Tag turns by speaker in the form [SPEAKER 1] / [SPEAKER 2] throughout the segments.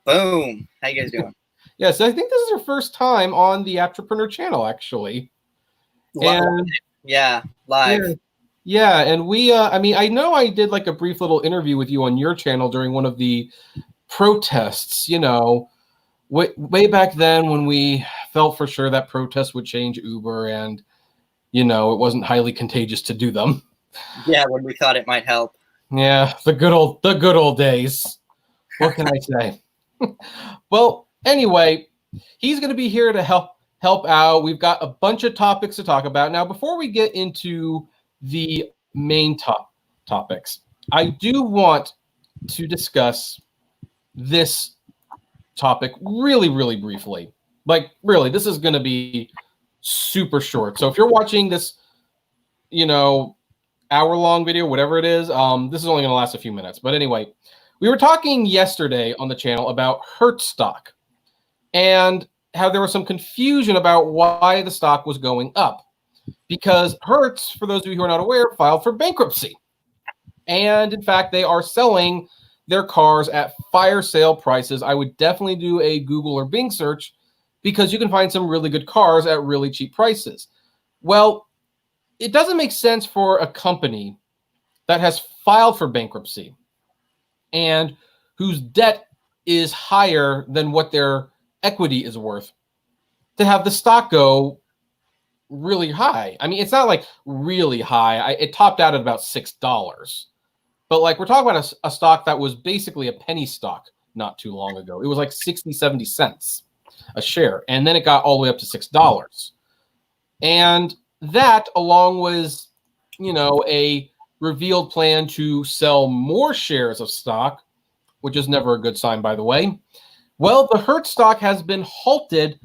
[SPEAKER 1] Boom. How you guys doing?
[SPEAKER 2] Yes, I think this is our first time on the Entrepreneur channel, actually. And
[SPEAKER 1] yeah,
[SPEAKER 2] yeah,
[SPEAKER 1] live.
[SPEAKER 2] yeah, and I know I did like a brief little interview with you on your channel during one of the protests, way back then when we felt for sure that protests would change Uber and, it wasn't highly contagious to do them.
[SPEAKER 1] Yeah, when we thought it might help.
[SPEAKER 2] Yeah, the good old days. What can I say? Well, anyway, he's going to be here to help out. We've got a bunch of topics to talk about. Now, before we get into the main topics, I do want to discuss this topic really, really briefly. Like, really, this is going to be super short. So if you're watching this, hour-long video, whatever it is, this is only going to last a few minutes. But anyway, we were talking yesterday on the channel about Hertz stock and how there was some confusion about why the stock was going up. Because Hertz, for those of you who are not aware, filed for bankruptcy. And in fact, they are selling their cars at fire sale prices. I would definitely do a Google or Bing search because you can find some really good cars at really cheap prices. Well, it doesn't make sense for a company that has filed for bankruptcy and whose debt is higher than what their equity is worth to have the stock go really high. I mean, it's not like really high. It topped out at about $6. But like we're talking about a stock that was basically a penny stock not too long ago. It was like 60, 70 cents a share. And then it got all the way up to $6. And that, along with, a revealed plan to sell more shares of stock, which is never a good sign, by the way. Well, the Hertz stock has been halted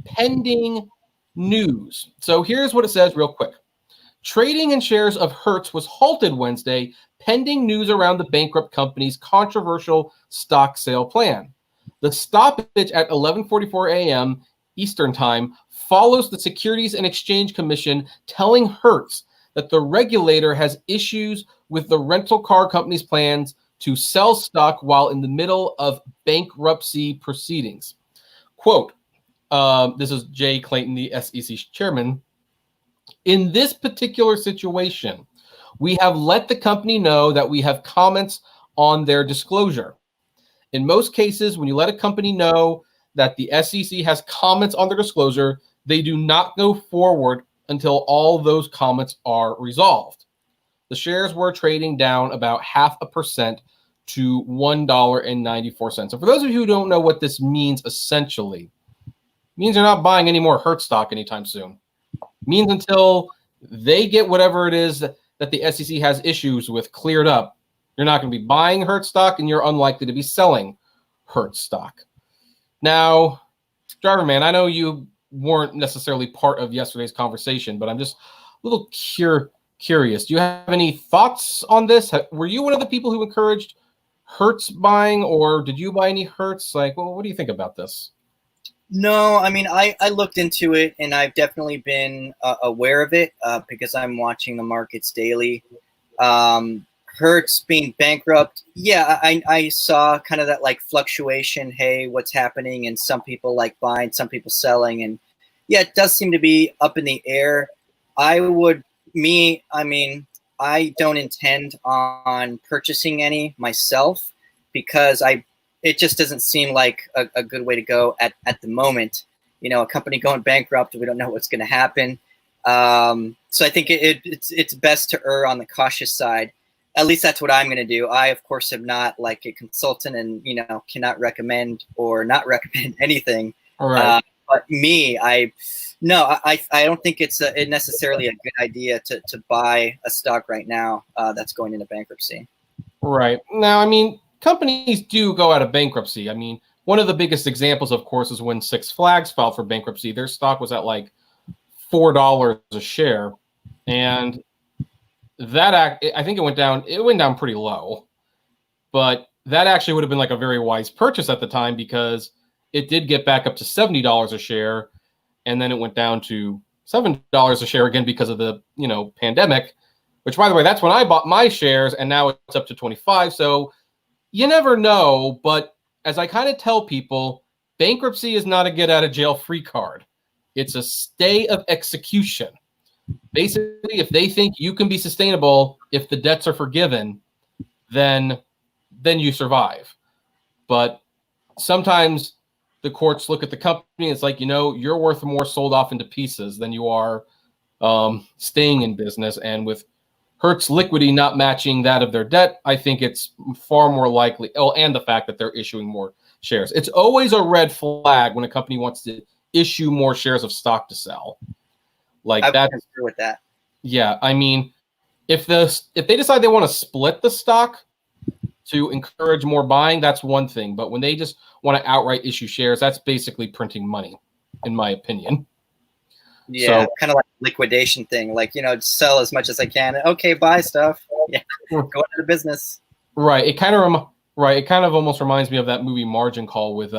[SPEAKER 2] pending news. So here's what it says real quick. Trading in shares of Hertz was halted Wednesday pending news around the bankrupt company's controversial stock sale plan. The stoppage at 11:44 a.m. Eastern Time follows the Securities and Exchange Commission telling Hertz that the regulator has issues with the rental car company's plans to sell stock while in the middle of bankruptcy proceedings. Quote, this is Jay Clayton, the SEC chairman. In this particular situation, we have let the company know that we have comments on their disclosure. In most cases, when you let a company know that the SEC has comments on their disclosure, they do not go forward until all those comments are resolved. The shares were trading down about 0.5% to $1.94. So for those of you who don't know what this means, essentially, it means they're not buying any more Hertz stock anytime soon. It means until they get whatever it is that the SEC has issues with cleared up, you're not going to be buying Hertz stock and you're unlikely to be selling Hertz stock. Now, Driver Man, I know you weren't necessarily part of yesterday's conversation, but I'm just a little curious. Do you have any thoughts on this? Were you one of the people who encouraged Hertz buying, or did you buy any Hertz? Like, well, what do you think about this?
[SPEAKER 1] No, I mean, I looked into it, and I've definitely been aware of it because I'm watching the markets daily. Hertz being bankrupt, yeah, I saw kind of that like fluctuation. Hey, what's happening? And some people like buying, some people selling, and yeah, it does seem to be up in the air. I don't intend on purchasing any myself because it just doesn't seem like a good way to go at the moment. A company going bankrupt, we don't know what's going to happen. So I think it's best to err on the cautious side. At least that's what I'm going to do. I, of course, am not like a consultant and, cannot recommend or not recommend anything.
[SPEAKER 2] All right.
[SPEAKER 1] But me, I don't think it's necessarily a good idea to buy a stock right now that's going into bankruptcy.
[SPEAKER 2] Right. Now, I mean, companies do go out of bankruptcy. I mean, one of the biggest examples, of course, is when Six Flags filed for bankruptcy. Their stock was at like $4 a share. And I think it went down pretty low. But that actually would have been like a very wise purchase at the time because it did get back up to $70 a share. And then it went down to $7 a share again because of the, pandemic, which, by the way, that's when I bought my shares. And now it's up to 25. So you never know. But as I kind of tell people, bankruptcy is not a get out of jail free card. It's a stay of execution. Basically, if they think you can be sustainable, if the debts are forgiven, then you survive. But sometimes the courts look at the company and it's like, you're worth more sold off into pieces than you are staying in business. And with Hertz liquidity not matching that of their debt, I think it's far more likely. Oh, and the fact that they're issuing more shares. It's always a red flag when a company wants to issue more shares of stock to sell. Like
[SPEAKER 1] I
[SPEAKER 2] that.
[SPEAKER 1] would agree with that.
[SPEAKER 2] Yeah, I mean, if they decide they want to split the stock to encourage more buying, that's one thing. But when they just want to outright issue shares, that's basically printing money, in my opinion.
[SPEAKER 1] Yeah, so, kind of like a liquidation thing. Like, sell as much as I can. Okay, buy stuff. Yeah, go into the business.
[SPEAKER 2] Right. It kind of almost reminds me of that movie Margin Call with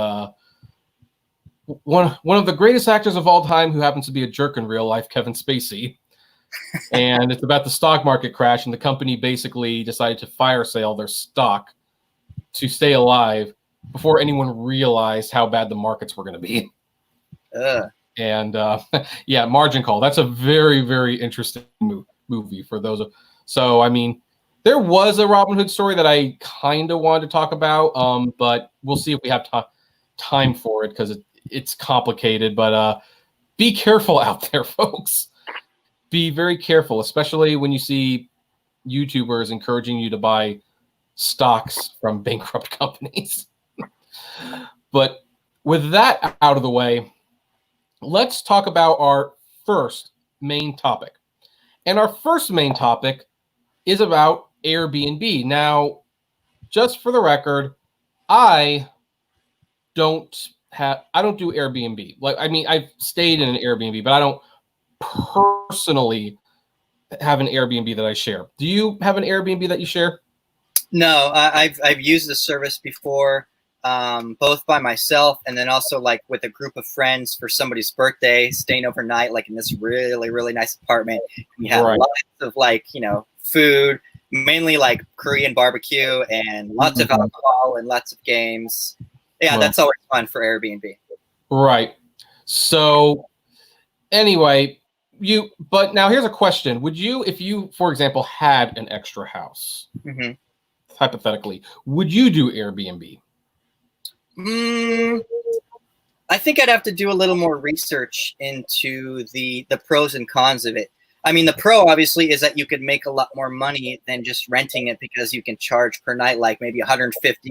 [SPEAKER 2] one of the greatest actors of all time who happens to be a jerk in real life, Kevin Spacey. And it's about the stock market crash, and the company basically decided to fire sale their stock to stay alive before anyone realized how bad the markets were going to be. And yeah, Margin Call. That's a very, very interesting movie for those. So, I mean, there was a Robinhood story that I kind of wanted to talk about, but we'll see if we have time for it because it's complicated. But be careful out there, folks. Be very careful, especially when you see YouTubers encouraging you to buy stocks from bankrupt companies. But with that out of the way, let's talk about our first main topic. And our first main topic is about Airbnb. Now, just for the record, I don't do Airbnb. Like, I mean, I've stayed in an Airbnb, but I don't personally have an Airbnb that I share. Do you have an Airbnb that you share?
[SPEAKER 1] No, I've used the service before, both by myself and then also like with a group of friends for somebody's birthday, staying overnight, like in this really, really nice apartment. We have lots of food, mainly like Korean barbecue and lots of alcohol and lots of games. Yeah, that's always fun for Airbnb.
[SPEAKER 2] Right. So anyway, but now here's a question. Would you, if you, for example, had an extra house, hypothetically, would you do Airbnb?
[SPEAKER 1] I think I'd have to do a little more research into the pros and cons of it. I mean, the pro obviously is that you could make a lot more money than just renting it because you can charge per night, like maybe $150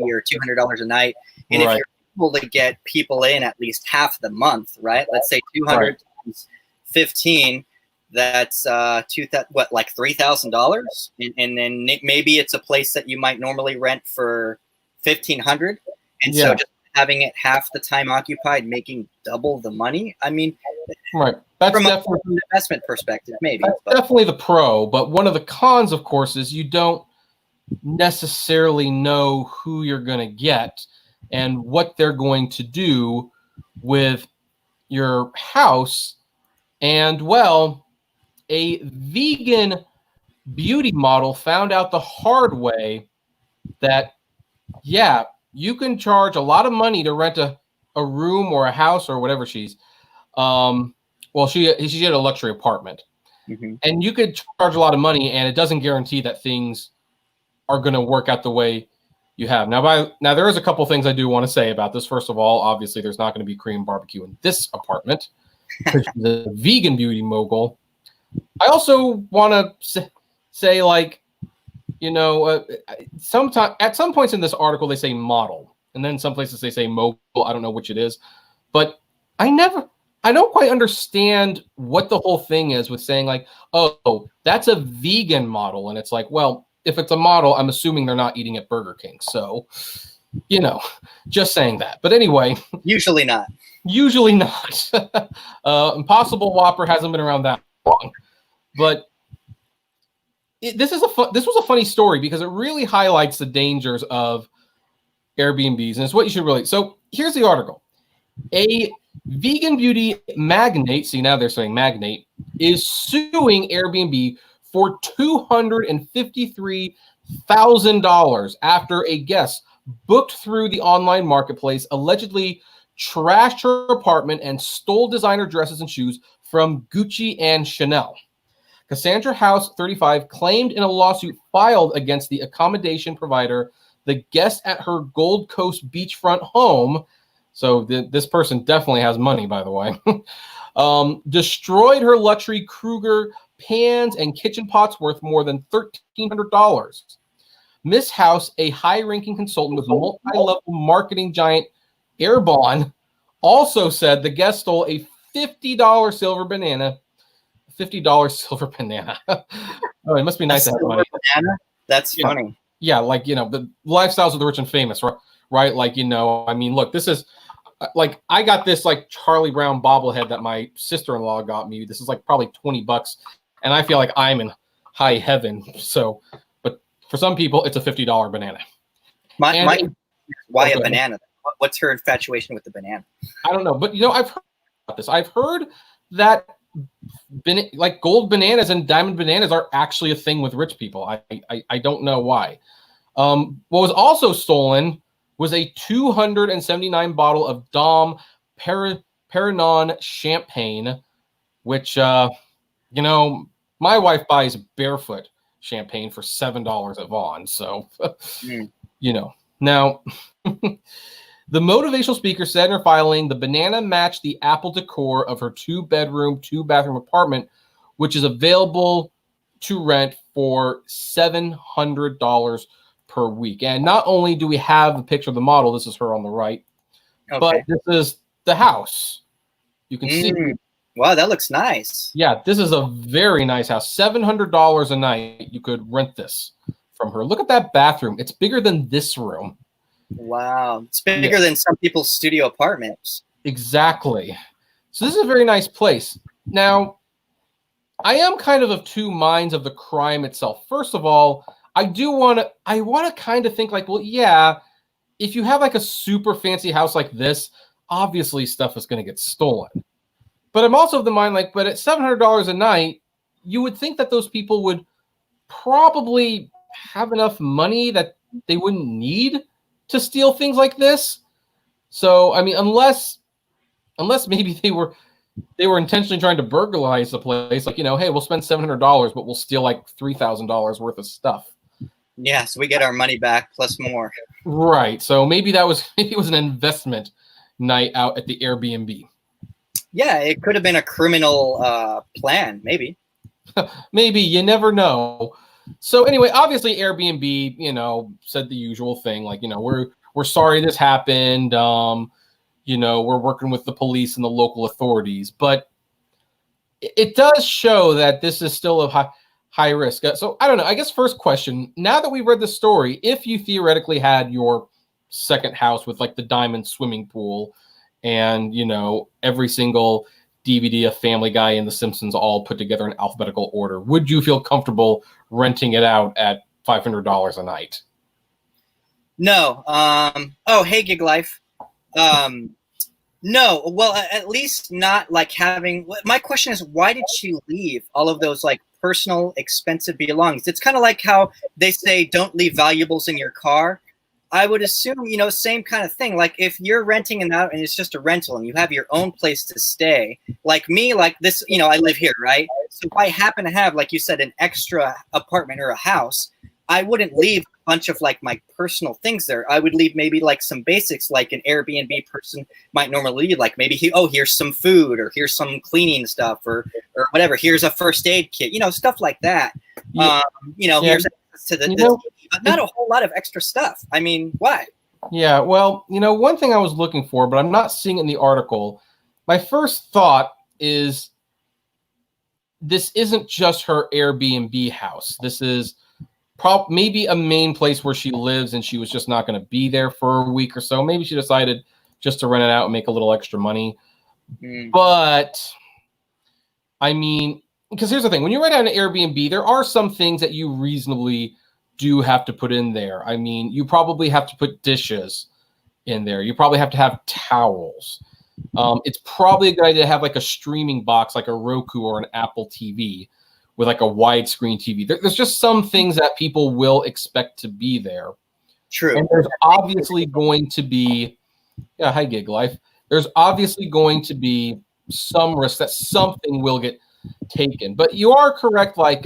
[SPEAKER 1] or $200 a night. And if you're able to get people in at least half the month, right? Let's say 200 times 15, that's like $3,000. And then maybe it's a place that you might normally rent for $1,500. And so just having it half the time occupied, making double the money. I mean,
[SPEAKER 2] that's
[SPEAKER 1] from
[SPEAKER 2] definitely
[SPEAKER 1] an investment perspective, maybe.
[SPEAKER 2] That's definitely the pro. But one of the cons, of course, is you don't necessarily know who you're going to get and what they're going to do with your house. And, well, a vegan beauty model found out the hard way that, yeah, you can charge a lot of money to rent a room or a house or whatever she's. Well, she had a luxury apartment. And you could charge a lot of money, and it doesn't guarantee that things are going to work out the way you have. Now, there is a couple things I do want to say about this. First of all, obviously, there's not going to be Korean barbecue in this apartment. She's a vegan beauty mogul. I also want to say, like, at some points in this article, they say model. And then some places they say mogul. I don't know which it is. But I don't quite understand what the whole thing is with saying, like, oh, that's a vegan model. And it's like, well, if it's a model, I'm assuming they're not eating at Burger King. So, just saying that. But anyway.
[SPEAKER 1] Usually not.
[SPEAKER 2] Usually not. Impossible Whopper hasn't been around that long. But this was a funny story because it really highlights the dangers of Airbnbs. And it's what you should really. So here's the article. A vegan beauty magnate, see now they're saying magnate, is suing Airbnb for $253,000 after a guest booked through the online marketplace, allegedly trashed her apartment and stole designer dresses and shoes from Gucci and Chanel. Cassandra House, 35, claimed in a lawsuit filed against the accommodation provider the guest at her Gold Coast beachfront home, so this person definitely has money, by the way, destroyed her luxury Kruger pans and kitchen pots worth more than $1,300. Miss House, a high-ranking consultant with multi-level marketing giant AirBnB, also said the guest stole a $50 silver banana. $50 silver banana. Oh, it must be nice to have money.
[SPEAKER 1] Banana? That's funny.
[SPEAKER 2] Yeah, like, the lifestyles of the rich and famous, right? Like, I mean, look, this is like, I got this like Charlie Brown bobblehead that my sister-in-law got me. This is like probably $20, and I feel like I'm in high heaven. So, but for some people, it's a $50 banana.
[SPEAKER 1] Why a banana? What's her infatuation with the banana?
[SPEAKER 2] I don't know, but I've heard about this. I've heard that like gold bananas and diamond bananas are actually a thing with rich people. I don't know why. What was also stolen was a 279 bottle of Dom Perignon champagne, which my wife buys barefoot champagne for $7 at Vaughn. So now. The motivational speaker said in her filing, the banana matched the Apple decor of her 2-bedroom, 2-bathroom apartment, which is available to rent for $700 per week. And not only do we have the picture of the model, this is her on the right, but this is the house. You can see.
[SPEAKER 1] Wow, that looks nice.
[SPEAKER 2] Yeah, this is a very nice house. $700 a night. You could rent this from her. Look at that bathroom. It's bigger than this room.
[SPEAKER 1] Wow. It's bigger than some people's studio apartments.
[SPEAKER 2] Exactly. So this is a very nice place. Now, I am kind of two minds of the crime itself. First of all, I want to kind of think like, well, yeah, if you have like a super fancy house like this, obviously stuff is going to get stolen. But I'm also of the mind like, but at $700 a night, you would think that those people would probably have enough money that they wouldn't need to steal things like this. So, I mean, unless maybe they were intentionally trying to burglarize the place, like, hey, we'll spend $700, but we'll steal like $3,000 worth of stuff.
[SPEAKER 1] Yeah, so we get our money back plus more.
[SPEAKER 2] Right. So maybe it was an investment night out at the Airbnb. Yeah,
[SPEAKER 1] it could have been a criminal plan, maybe.
[SPEAKER 2] Maybe, you never know. So anyway, obviously Airbnb, said the usual thing, like, we're sorry this happened. We're working with the police and the local authorities, but it does show that this is still a high risk. So I don't know. I guess first question, now that we read the story, if you theoretically had your second house with like the diamond swimming pool and, every single DVD of Family Guy and The Simpsons all put together in alphabetical order, would you feel comfortable renting it out at $500 a night?
[SPEAKER 1] No. Hey, Gig Life. No. Well, at least not like having. My question is, why did she leave all of those like personal, expensive belongings? It's kind of like how they say don't leave valuables in your car. I would assume, same kind of thing. Like if you're renting it out and it's just a rental and you have your own place to stay, like me, like this, I live here, right? So if I happen to have, like you said, an extra apartment or a house, I wouldn't leave a bunch of like my personal things there. I would leave maybe like some basics, like an Airbnb person might normally leave, like maybe here's some food or here's some cleaning stuff or whatever. Here's a first aid kit, stuff like that.
[SPEAKER 2] Yeah.
[SPEAKER 1] Here's to the but not a whole lot of extra stuff. I mean, why?
[SPEAKER 2] Yeah, well, one thing I was looking for, but I'm not seeing it in the article. My first thought is this isn't just her Airbnb house. This is maybe a main place where she lives and she was just not going to be there for a week or so. Maybe she decided just to rent it out and make a little extra money. But, I mean, because here's the thing. When you rent out an Airbnb, there are some things that you reasonably do have to put in there. I mean, you probably have to put dishes in there. You probably have to have towels. It's probably a good idea to have like a streaming box, like a Roku or an Apple TV with like a widescreen TV. There's just some things that people will expect to be there.
[SPEAKER 1] True.
[SPEAKER 2] And there's obviously going to be, yeah, hi gig life. There's obviously going to be some risk that something will get taken. But you are correct. Like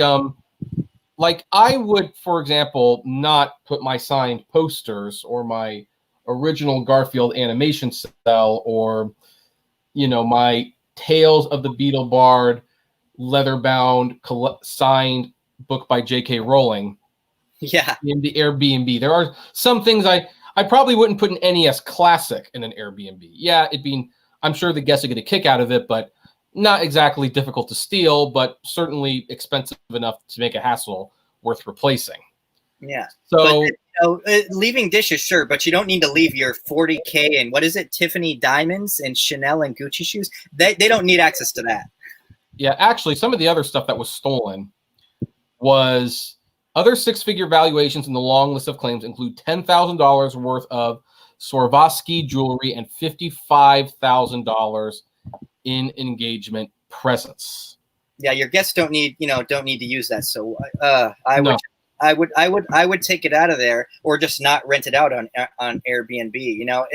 [SPEAKER 2] I would, for example, not put my signed posters or my original Garfield animation cell or, my Tales of the Beetle Bard leather-bound signed book by J.K. Rowling
[SPEAKER 1] Yeah.
[SPEAKER 2] in the Airbnb. There are some things I probably wouldn't put an NES Classic in an Airbnb. Yeah, I'm sure the guests would get a kick out of it, but not exactly difficult to steal, but certainly expensive enough to make a hassle worth replacing.
[SPEAKER 1] Yeah.
[SPEAKER 2] So,
[SPEAKER 1] leaving dishes, sure, but you don't need to leave your 40K and what is it, Tiffany diamonds and Chanel and Gucci shoes. They don't need access to that.
[SPEAKER 2] Yeah, actually, some of the other stuff that was stolen was other six-figure valuations in the long list of claims include $10,000 worth of Swarovski jewelry and $55,000 in engagement presents.
[SPEAKER 1] Yeah, your guests don't need to use that. So I would take it out of there or just not rent it out on Airbnb.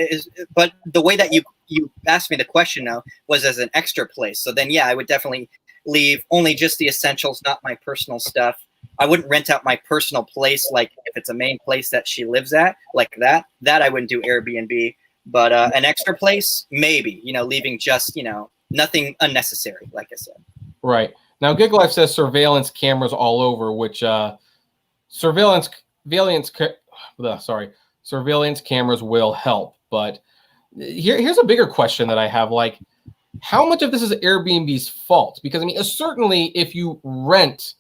[SPEAKER 1] But the way that you asked me the question now was as an extra place. So then, yeah, I would definitely leave only just the essentials, not my personal stuff. I wouldn't rent out my personal place, like if it's a main place that she lives at, like that I wouldn't do Airbnb. But an extra place, maybe, leaving just, nothing unnecessary, like I said.
[SPEAKER 2] Right. Now, Gig Life says surveillance cameras all over, which surveillance cameras will help. But here's a bigger question that I have. Like, how much of this is Airbnb's fault? Because, certainly if you rent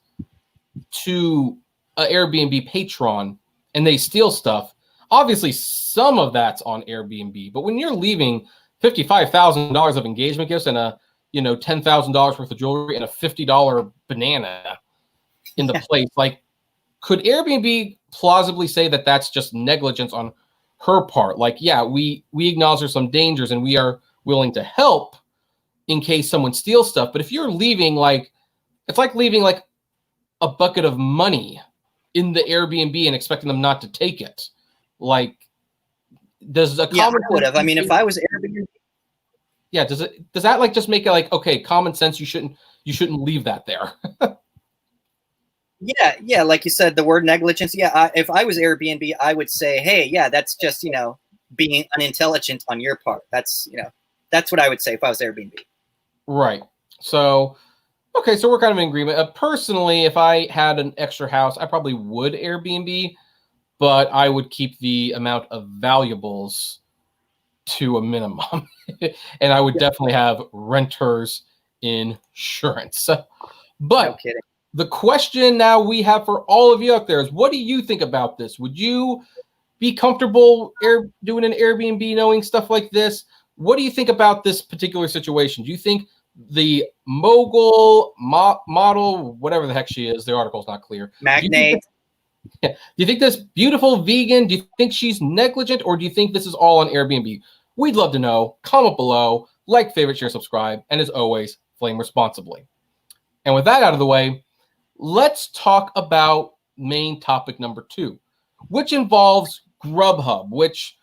[SPEAKER 2] to an Airbnb patron and they steal stuff, obviously some of that's on Airbnb. But when you're leaving $55,000 of engagement gifts and a $10,000 worth of jewelry and a $50 banana in the place, like, could Airbnb plausibly say that that's just negligence on her part? Like, yeah, we acknowledge there's some dangers and we are willing to help in case someone steals stuff. But if you're leaving, it's like leaving like a bucket of money in the Airbnb and expecting them not to take it. Like, does a common
[SPEAKER 1] I would have. If I was Airbnb,
[SPEAKER 2] yeah, does that like just make it like, okay, common sense, you shouldn't leave that there?
[SPEAKER 1] Yeah, like you said, the word negligence. Yeah, if I was Airbnb, I would say, hey, yeah, that's just being unintelligent on your part. That's that's what I would say if I was Airbnb.
[SPEAKER 2] Right. So, okay, so we're kind of in agreement. Personally, if I had an extra house, I probably would Airbnb, but I would keep the amount of valuables to a minimum, and I would definitely have renters insurance. But
[SPEAKER 1] no kidding.
[SPEAKER 2] The question now we have for all of you out there is, what do you think about this? Would you be comfortable doing an Airbnb knowing stuff like this? What do you think about this particular situation? Do you think the mogul model, whatever the heck she is, the article's not clear.
[SPEAKER 1] Magnate.
[SPEAKER 2] Do you think this beautiful vegan, do you think she's negligent, or do you think this is all on Airbnb? We'd love to know. Comment below, like, favorite, share, subscribe, and as always, flame responsibly. And with that out of the way, let's talk about main topic number 2, which involves Grubhub, which,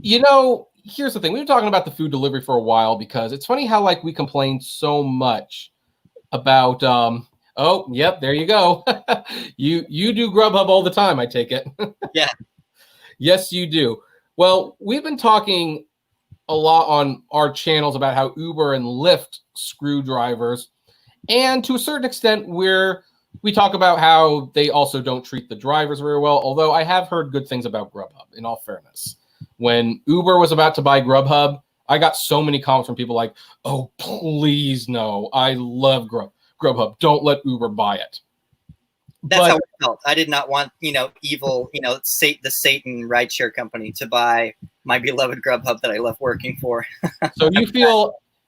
[SPEAKER 2] here's the thing. We've been talking about the food delivery for a while because it's funny how we complain so much about, oh, yep, there you go. you do Grubhub all the time, I take it.
[SPEAKER 1] Yeah.
[SPEAKER 2] Yes, you do. Well, we've been talking a lot on our channels about how Uber and Lyft screw drivers. And to a certain extent, we talk about how they also don't treat the drivers very well, although I have heard good things about Grubhub, in all fairness. When Uber was about to buy Grubhub, I got so many comments from people like, oh, please no, I love Grubhub. Don't let Uber buy it.
[SPEAKER 1] That's how it felt. I did not want, evil, the Satan rideshare company to buy my beloved Grubhub that I love working for.
[SPEAKER 2] So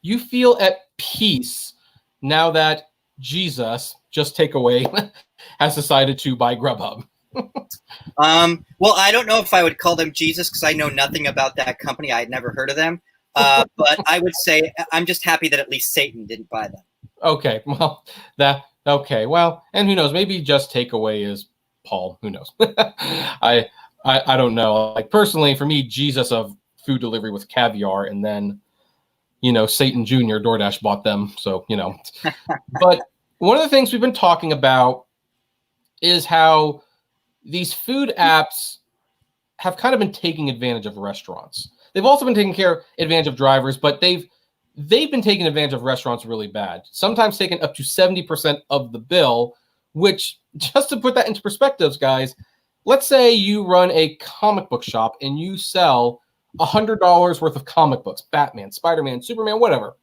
[SPEAKER 2] you feel at peace now that Jesus, just take away, has decided to buy Grubhub.
[SPEAKER 1] Well, I don't know if I would call them Jesus because I know nothing about that company. I had never heard of them. But I would say I'm just happy that at least Satan didn't buy them.
[SPEAKER 2] Okay, well, and who knows? Maybe just take away is Paul. Who knows? I don't know. Like personally, for me, Jesus of food delivery was caviar, and then Satan Jr. DoorDash bought them. So but one of the things we've been talking about is how these food apps have kind of been taking advantage of restaurants. They've also been taking advantage of drivers, but they've been taking advantage of restaurants really bad. Sometimes taking up to 70% of the bill, which, just to put that into perspectives, guys, let's say you run a comic book shop and you sell $100 worth of comic books, Batman, Spider-Man, Superman, whatever.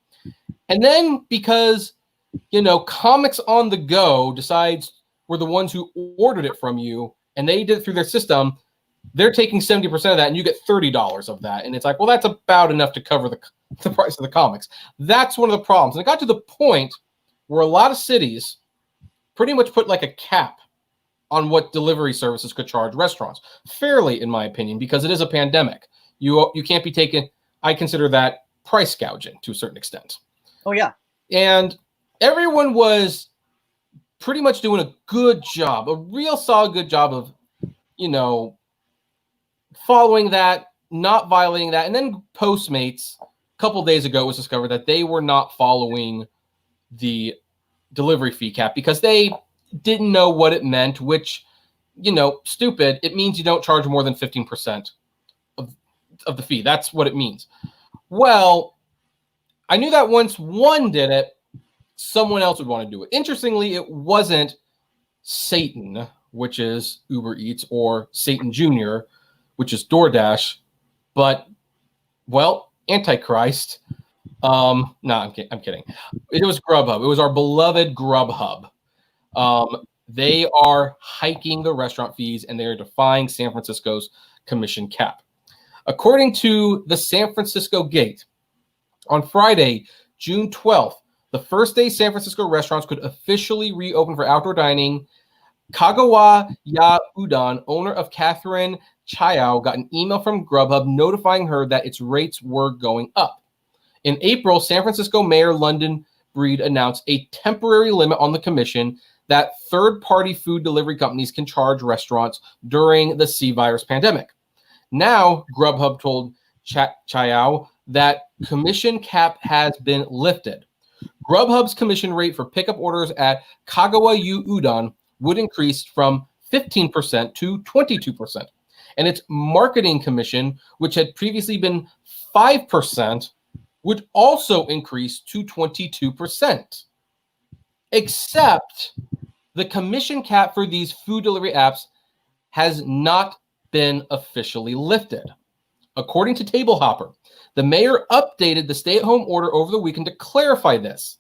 [SPEAKER 2] And then because, Comics on the Go decides we're the ones who ordered it from you and they did it through their system, they're taking 70% of that and you get $30 of that. And it's like, well, that's about enough to cover the price of the comics. That's one of the problems. And it got to the point where a lot of cities pretty much put like a cap on what delivery services could charge restaurants. Fairly, in my opinion, because it is a pandemic. You can't be taken, I consider that price gouging to a certain extent.
[SPEAKER 1] Oh, yeah.
[SPEAKER 2] And everyone was pretty much doing a good job, a real solid good job of, following that, not violating that. And then Postmates, a couple days ago, was discovered that they were not following the delivery fee cap because they didn't know what it meant, which, stupid. It means you don't charge more than 15% of the fee. That's what it means. Well, I knew that once one did it, someone else would want to do it. Interestingly, it wasn't Satan, which is Uber Eats, or Satan Jr., which is DoorDash, but, well, Antichrist. No, I'm kidding. It was Grubhub. It was our beloved Grubhub. They are hiking the restaurant fees, and they are defying San Francisco's commission cap. According to the San Francisco Gate, on Friday, June 12th, the first day San Francisco restaurants could officially reopen for outdoor dining, Kagawa Ya Udon, owner of Catherine Chayao, got an email from Grubhub notifying her that its rates were going up. In April, San Francisco Mayor London Breed announced a temporary limit on the commission that third-party food delivery companies can charge restaurants during the C-virus pandemic. Now, Grubhub told Chayao that commission cap has been lifted. Grubhub's commission rate for pickup orders at Kagawa Yu Udon would increase from 15% to 22%. And its marketing commission, which had previously been 5%, would also increase to 22%. Except the commission cap for these food delivery apps has not been officially lifted. According to Table Hopper, the mayor updated the stay-at-home order over the weekend to clarify this.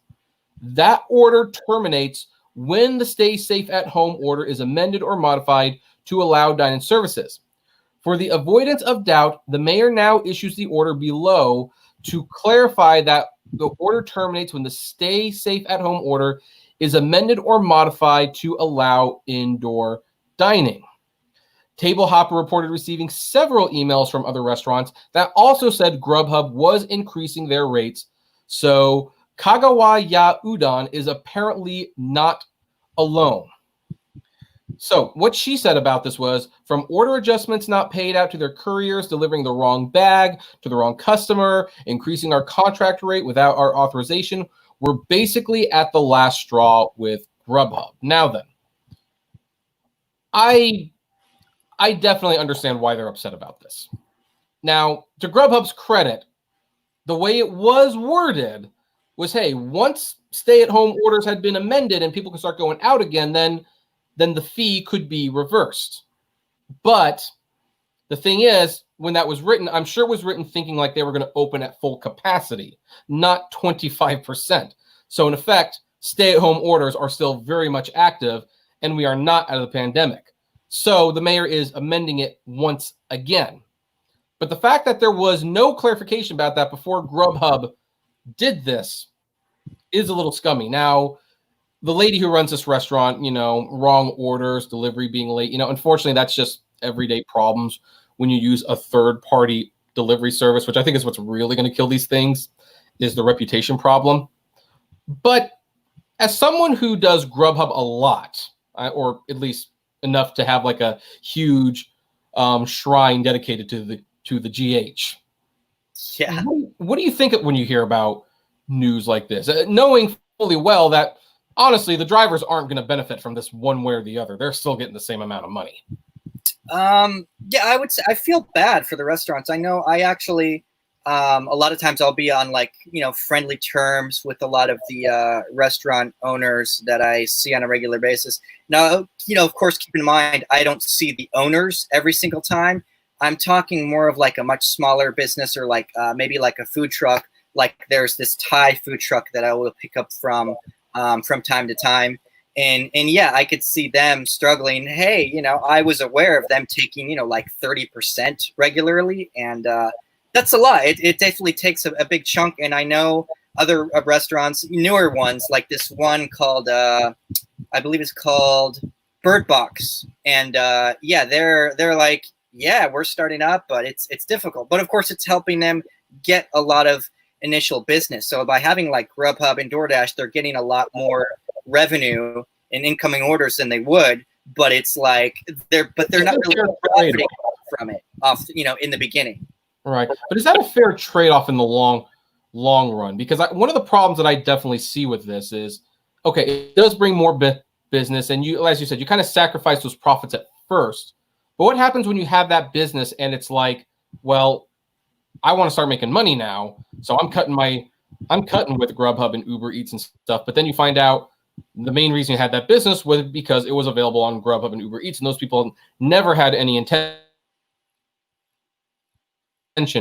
[SPEAKER 2] That order terminates when the Stay Safe at Home order is amended or modified to allow dine-in services. For the avoidance of doubt, the mayor now issues the order below to clarify that the order terminates when the Stay Safe at Home order is amended or modified to allow indoor dining. Table Hopper reported receiving several emails from other restaurants that also said Grubhub was increasing their rates. So Kagawa Ya Udon is apparently not alone. So what she said about this was, from order adjustments not paid out to their couriers, delivering the wrong bag to the wrong customer, increasing our contract rate without our authorization, we're basically at the last straw with Grubhub. Now then, I definitely understand why they're upset about this. Now, to Grubhub's credit, the way it was worded was, hey, once stay-at-home orders had been amended and people can start going out again, then the fee could be reversed. But the thing is, when that was written, I'm sure it was written thinking like they were going to open at full capacity, not 25%. So in effect, stay-at-home orders are still very much active, and we are not out of the pandemic. So the mayor is amending it once again. But the fact that there was no clarification about that before Grubhub did this is a little scummy. Now, the lady who runs this restaurant, wrong orders, delivery being late, unfortunately, that's just everyday problems when you use a third-party delivery service, which I think is what's really going to kill these things, is the reputation problem. But as someone who does Grubhub a lot, or at least enough to have like a huge shrine dedicated to the GH.
[SPEAKER 1] Yeah.
[SPEAKER 2] What do you think when you hear about news like this, knowing fully well that honestly the drivers aren't going to benefit from this one way or the other? They're still getting the same amount of money.
[SPEAKER 1] Yeah, I would say I feel bad for the restaurants. I know I actually, a lot of times I'll be on like, friendly terms with a lot of the restaurant owners that I see on a regular basis. Now, of course, keep in mind, I don't see the owners every single time. I'm talking more of like a much smaller business, or like maybe like a food truck. Like there's this Thai food truck that I will pick up from time to time. And yeah, I could see them struggling. Hey, I was aware of them taking, like 30% regularly. And that's a lot. It definitely takes a big chunk. And I know other restaurants, newer ones, like this one called, I believe it's called Bird Box. And yeah, they're like, yeah, we're starting up, but it's difficult. But of course, it's helping them get a lot of initial business. So by having like Grubhub and DoorDash, they're getting a lot more revenue and incoming orders than they would. But it's like they're not really profiting from it off, in the beginning.
[SPEAKER 2] Right. But is that a fair trade-off in the long run? Because one of the problems that I definitely see with this is, okay, it does bring more business, and you, as you said, you kind of sacrifice those profits at first. But what happens when you have that business and it's like, well, I want to start making money now, so I'm cutting with Grubhub and Uber Eats and stuff. But then you find out the main reason you had that business was because it was available on Grubhub and Uber Eats, and those people never had any intention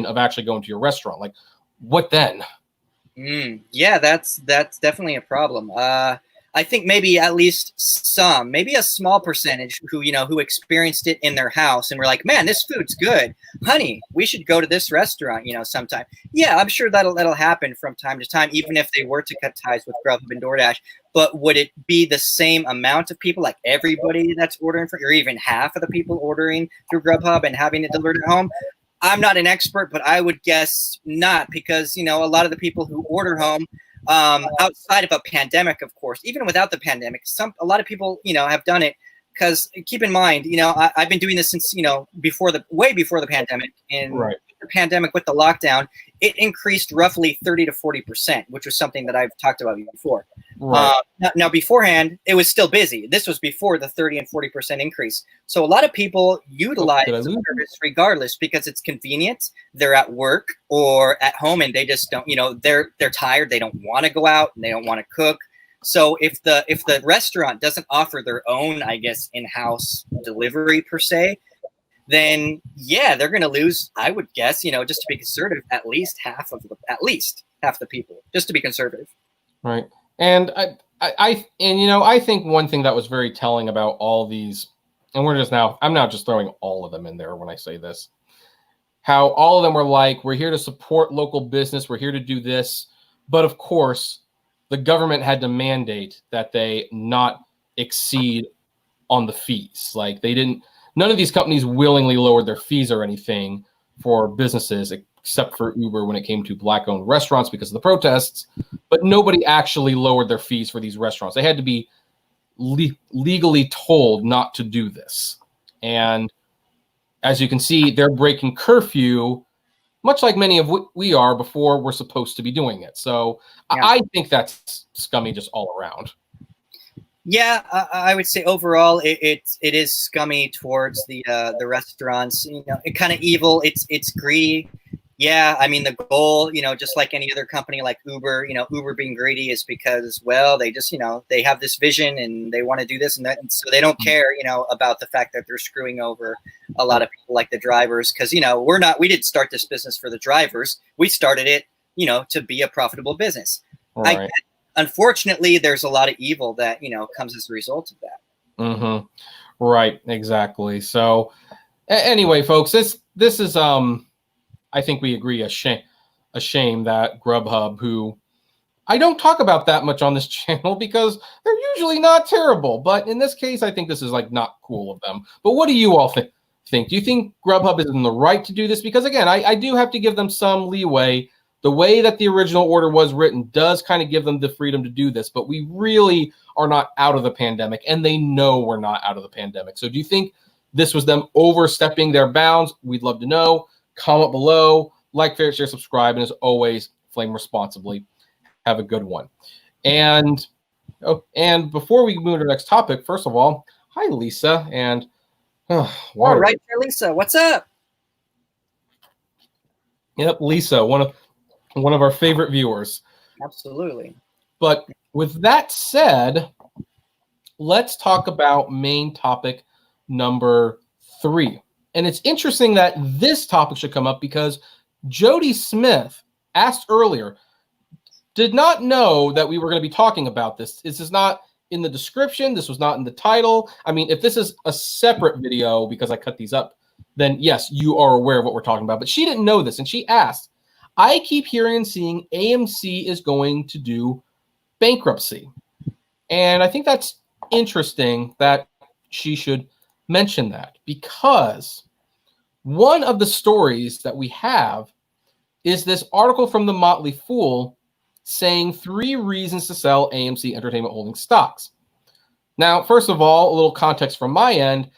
[SPEAKER 2] of actually going to your restaurant. Like, what then?
[SPEAKER 1] Yeah, that's definitely a problem. I think maybe at least maybe a small percentage who experienced it in their house and were like, man, this food's good. Honey, we should go to this restaurant, sometime. Yeah, I'm sure that'll happen from time to time, even if they were to cut ties with Grubhub and DoorDash. But would it be the same amount of people, like everybody that's ordering or even half of the people ordering through Grubhub and having it delivered at home? I'm not an expert, but I would guess not, because, a lot of the people who order home, outside of a pandemic, of course, even without the pandemic, a lot of people, have done it because keep in mind, I've been doing this since, way before the pandemic, and
[SPEAKER 2] right.
[SPEAKER 1] The pandemic with the lockdown, it increased roughly 30 to 40%, which was something that I've talked about before.
[SPEAKER 2] Right.
[SPEAKER 1] Now, beforehand, it was still busy. This was before the 30 and 40% increase. So a lot of people utilize the service regardless because it's convenient. They're at work or at home and they just don't, they're tired. They don't want to go out and they don't want to cook. So if the restaurant doesn't offer their own, I guess, in-house delivery per se, then yeah, they're going to lose, I would guess, just to be conservative, at least half the people, just to be conservative.
[SPEAKER 2] Right. And I think one thing that was very telling about all these, and I'm now just throwing all of them in there when I say this, how all of them were like, we're here to support local business, we're here to do this, but of course the government had to mandate that they not exceed on the fees. Like none of these companies willingly lowered their fees or anything for businesses, except for Uber when it came to Black-owned restaurants because of the protests. But nobody actually lowered their fees for these restaurants. They had to be legally told not to do this. And as you can see, they're breaking curfew, much like many of we are before we're supposed to be doing it. So yeah. I think that's scummy just all around.
[SPEAKER 1] Yeah, I would say overall it is scummy towards the restaurants. It's kind of evil. It's greedy. Yeah, I mean the goal, just like any other company like Uber, Uber being greedy is because, well, they just, they have this vision and they want to do this and that, and so they don't care, about the fact that they're screwing over a lot of people like the drivers, because we didn't start this business for the drivers. We started it, to be a profitable business.
[SPEAKER 2] Right.
[SPEAKER 1] Unfortunately, there's a lot of evil that, comes as a result of that.
[SPEAKER 2] Mm-hmm. Right, exactly. So anyway, folks, this is, I think we agree, a shame that Grubhub, who I don't talk about that much on this channel because they're usually not terrible. But in this case, I think this is like not cool of them. But what do you all think? Do you think Grubhub is in the right to do this? Because again, I do have to give them some leeway. The way that the original order was written does kind of give them the freedom to do this, but we really are not out of the pandemic, and they know we're not out of the pandemic. So do you think this was them overstepping their bounds, we'd love to know. Comment below, like, favorite, share, subscribe, and as always, flame responsibly. Have a good one. And before we move to the next topic, first of all, hi Lisa, and
[SPEAKER 1] All right, Lisa, what's up?
[SPEAKER 2] Yep, Lisa, one of our favorite viewers.
[SPEAKER 1] Absolutely.
[SPEAKER 2] But with that said, let's talk about main topic number 3. And it's interesting that this topic should come up because Jody Smith asked earlier, did not know that we were going to be talking about this. This is not in the description. This was not in the title. I mean, if this is a separate video because I cut these up, then yes, you are aware of what we're talking about. But she didn't know this, and she asked, I keep hearing and seeing AMC is going to do bankruptcy. And I think that's interesting that she should mention that, because one of the stories that we have is this article from the Motley Fool saying 3 reasons to sell AMC Entertainment Holdings stocks. Now, first of all, a little context from my end.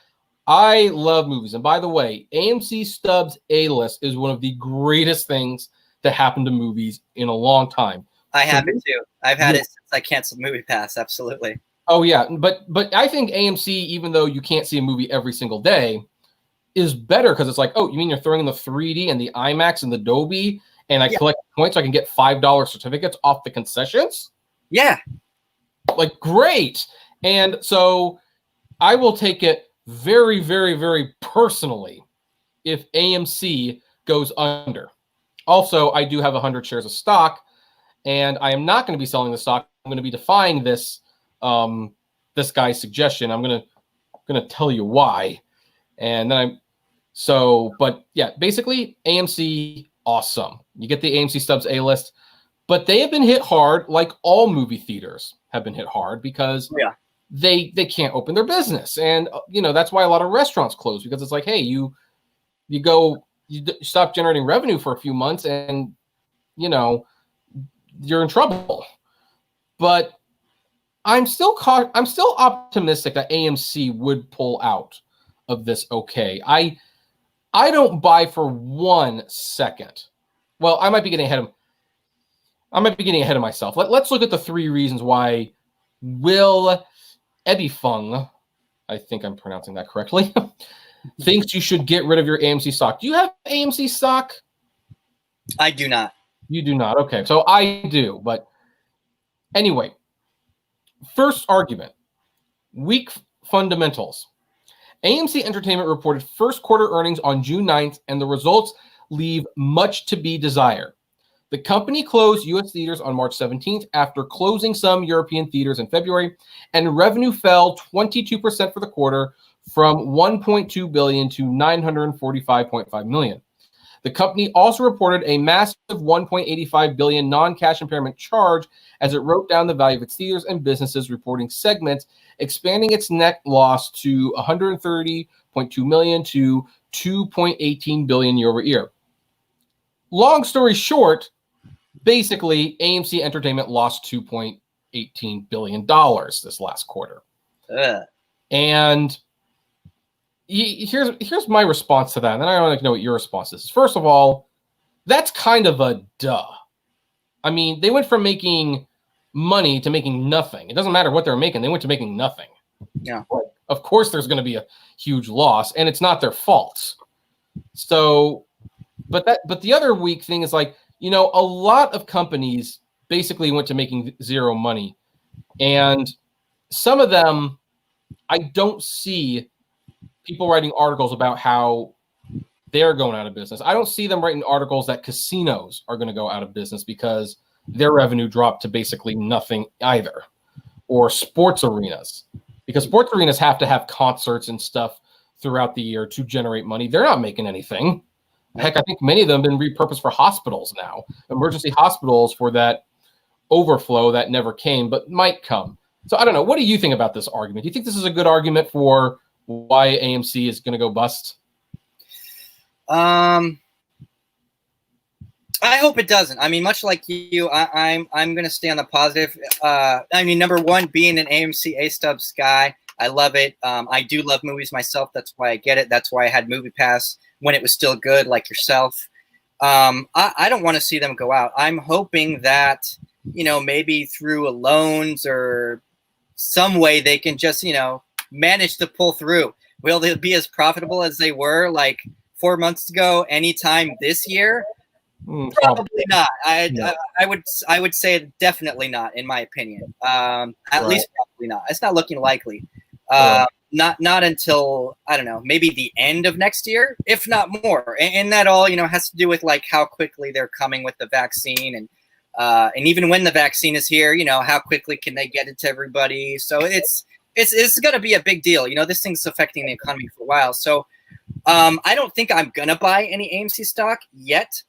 [SPEAKER 2] I love movies. And by the way, AMC Stubbs A-List is one of the greatest things that happened to movies in a long time.
[SPEAKER 1] I have it too. I've had it since I canceled MoviePass. Absolutely.
[SPEAKER 2] Oh yeah, but I think AMC, even though you can't see a movie every single day, is better because it's like, oh, you mean you're throwing in the 3D and the IMAX and the Dolby, and I collect points so I can get $5 certificates off the concessions?
[SPEAKER 1] Yeah.
[SPEAKER 2] Like, great. And so I will take it very, very, very personally if AMC goes under. Also, I do have 100 shares of stock, and I am not going to be selling the stock. I'm going to be defying this this guy's suggestion. I'm going to tell you why. And then but yeah, basically AMC, awesome. You get the AMC Stubbs A-List, but they have been hit hard, like all movie theaters have been hit hard, because they can't open their business. And that's why a lot of restaurants close, because it's like, hey, you stop generating revenue for a few months and you're in trouble. But I'm still optimistic that AMC would pull out of this. Okay, I don't buy for 1 second. Well, I might be getting ahead of myself. Let's look at the 3 reasons why Will Ebifung, I think I'm pronouncing that correctly, thinks you should get rid of your AMC stock. Do you have AMC stock?
[SPEAKER 1] I do not.
[SPEAKER 2] You do not. Okay, so I do. But anyway, first argument, weak fundamentals. AMC Entertainment reported first quarter earnings on June 9th, and the results leave much to be desired. The company closed U.S. theaters on March 17th after closing some European theaters in February, and revenue fell 22% for the quarter from $1.2 billion to $945.5 million. The company also reported a massive $1.85 billion non-cash impairment charge as it wrote down the value of its theaters and businesses reporting segments, expanding its net loss to $130.2 million to $2.18 billion year over year. Long story short, basically, AMC Entertainment lost $2.18 billion this last quarter. And here's my response to that, and then I want to know what your response is. First of all, that's kind of a duh. I mean, they went from making money to making nothing. It doesn't matter what they're making. They went to making nothing.
[SPEAKER 1] Yeah.
[SPEAKER 2] Of course, there's going to be a huge loss, and it's not their fault. So, but the other weak thing is, like, a lot of companies basically went to making zero money, and some of them, I don't see people writing articles about how they're going out of business. I don't see them writing articles that casinos are going to go out of business because their revenue dropped to basically nothing either, or sports arenas, because sports arenas have to have concerts and stuff throughout the year to generate money. They're not making anything. Heck, I think many of them have been repurposed for hospitals now, emergency hospitals, for that overflow that never came but might come. So I don't know. What do you think about this argument? Do you think this is a good argument for why AMC is going to go bust?
[SPEAKER 1] I hope it doesn't. I mean, much like you, I'm going to stay on the positive. I mean, number one, being an AMC A-Stubbs guy, I love it. I do love movies myself. That's why I get it. That's why I had Movie Pass when it was still good, like yourself. I don't want to see them go out. I'm hoping that, maybe through loans or some way they can just, manage to pull through. Will they be as profitable as they were like 4 months ago anytime this year? Probably not. I would say definitely not, in my opinion. At least probably not. It's not looking likely. Not until, I don't know, maybe the end of next year, if not more. And that all, has to do with like how quickly they're coming with the vaccine, and even when the vaccine is here, how quickly can they get it to everybody? So it's going to be a big deal. This thing's affecting the economy for a while. So I don't think I'm gonna buy any AMC stock yet,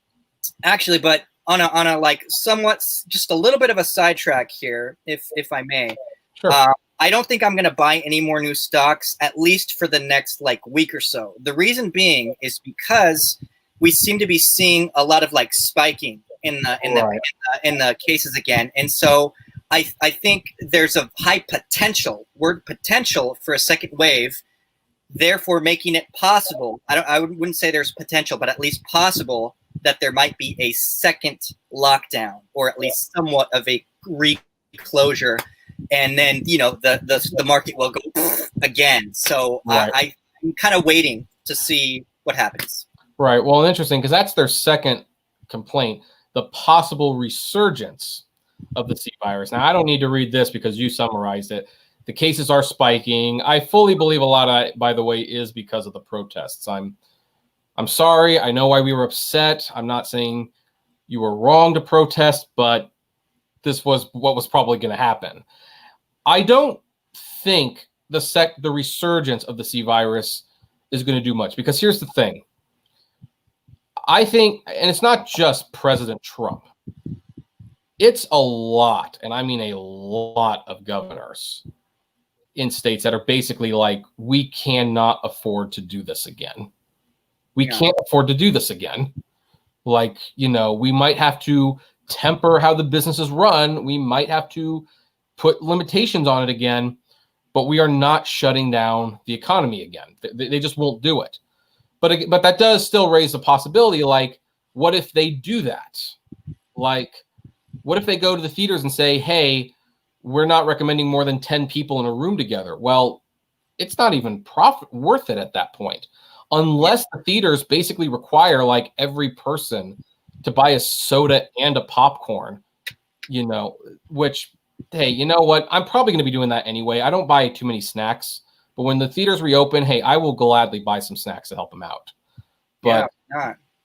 [SPEAKER 1] actually. But on a like somewhat just a little bit of a sidetrack here, if I may.
[SPEAKER 2] Sure.
[SPEAKER 1] I don't think I'm going to buy any more new stocks, at least for the next like week or so. The reason being is because we seem to be seeing a lot of like spiking in the cases again, and so I think there's a high potential for a second wave, therefore making it possible. I wouldn't say there's potential, but at least possible that there might be a second lockdown, or at least somewhat of a reclosure. And then, the market will go again. So I'm kind of waiting to see what happens.
[SPEAKER 2] Right. Well, interesting, because that's their second complaint, the possible resurgence of the C virus. Now, I don't need to read this because you summarized it. The cases are spiking. I fully believe a lot of it, by the way, is because of the protests. I'm sorry. I know why we were upset. I'm not saying you were wrong to protest, but this was what was probably going to happen. I don't think the resurgence of the C virus is going to do much, because here's the thing. I think, and it's not just President Trump, it's a lot, and I mean a lot of governors in states that are basically like, we cannot afford to do this again. We can't afford to do this again. Like, we might have to temper how the businesses run. We might have to put limitations on it again, but we are not shutting down the economy again. They just won't do it. But that does still raise the possibility, like, what if they do that? Like, what if they go to the theaters and say, hey, we're not recommending more than 10 people in a room together? Well, it's not even worth it at that point, unless the theaters basically require like every person to buy a soda and a popcorn, which, hey, you know what? I'm probably going to be doing that anyway. I don't buy too many snacks, but when the theaters reopen, hey, I will gladly buy some snacks to help them out. But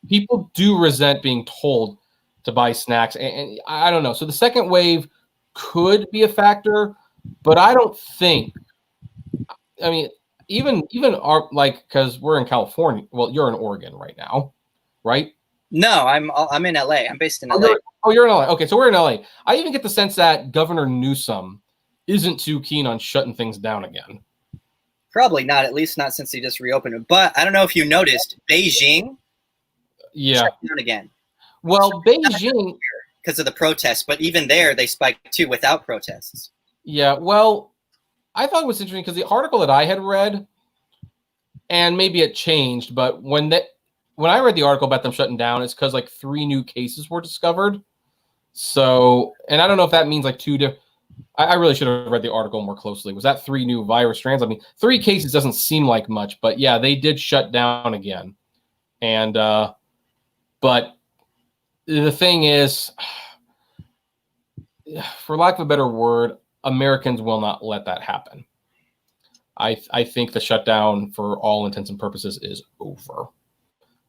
[SPEAKER 2] people do resent being told to buy snacks, and I don't know. So the second wave could be a factor, but I don't think, I mean, even our, like, because we're in California. Well, you're in Oregon right now, right?
[SPEAKER 1] No, I'm in LA. I'm based in LA.
[SPEAKER 2] You're in LA. Okay, so we're in LA. I even get the sense that Governor Newsom isn't too keen on shutting things down again.
[SPEAKER 1] Probably not, at least not since he just reopened it. But I don't know if you noticed, Beijing shut down again.
[SPEAKER 2] Well, Beijing,
[SPEAKER 1] because of the protests, but even there they spiked too without protests.
[SPEAKER 2] Yeah, well, I thought it was interesting because the article that I had read, and maybe it changed, but when I read the article about them shutting down, it's because like 3 new cases were discovered. So, and I don't know if that means like 2 different. I really should have read the article more closely. Was that 3 new virus strands? I mean, 3 cases doesn't seem like much, but yeah, they did shut down again. And, but the thing is, for lack of a better word, Americans will not let that happen. I think the shutdown, for all intents and purposes, is over.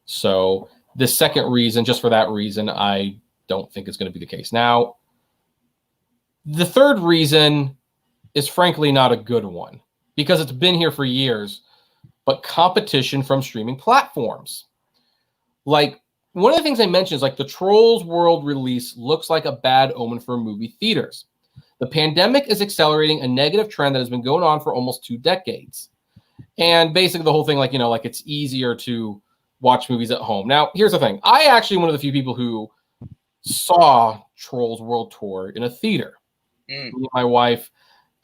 [SPEAKER 2] So the second reason, just for that reason, I don't think it's going to be the case. Now, the third reason is frankly not a good one, because it's been here for years, but competition from streaming platforms. Like, one of the things I mentioned is like the Trolls World release looks like a bad omen for movie theaters. The pandemic is accelerating a negative trend that has been going on for almost 2 decades. And basically the whole thing, like, like it's easier to watch movies at home. Now, here's the thing. I actually one of the few people who saw Trolls World Tour in a theater. Me and my wife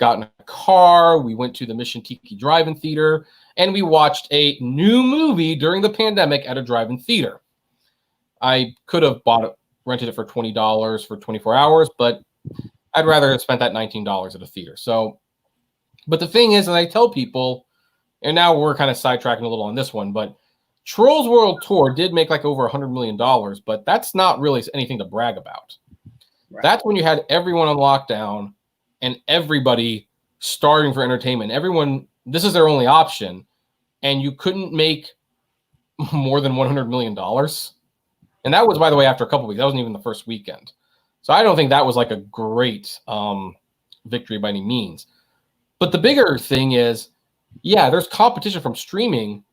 [SPEAKER 2] got in a car, we went to the Mission Tiki Drive-In Theater, and we watched a new movie during the pandemic at a drive-in theater. I could have rented it for $20 for 24 hours, but I'd rather have spent that $19 at a theater. So, but the thing is, and I tell people, and now we're kind of sidetracking a little on this one, but Trolls World Tour did make like over $100 million, but that's not really anything to brag about. Right. That's when you had everyone on lockdown and everybody starving for entertainment. Everyone, this is their only option, and you couldn't make more than $100 million. And that was, by the way, after a couple of weeks. That wasn't even the first weekend. So I don't think that was like a great victory by any means. But the bigger thing is, yeah, there's competition from streaming,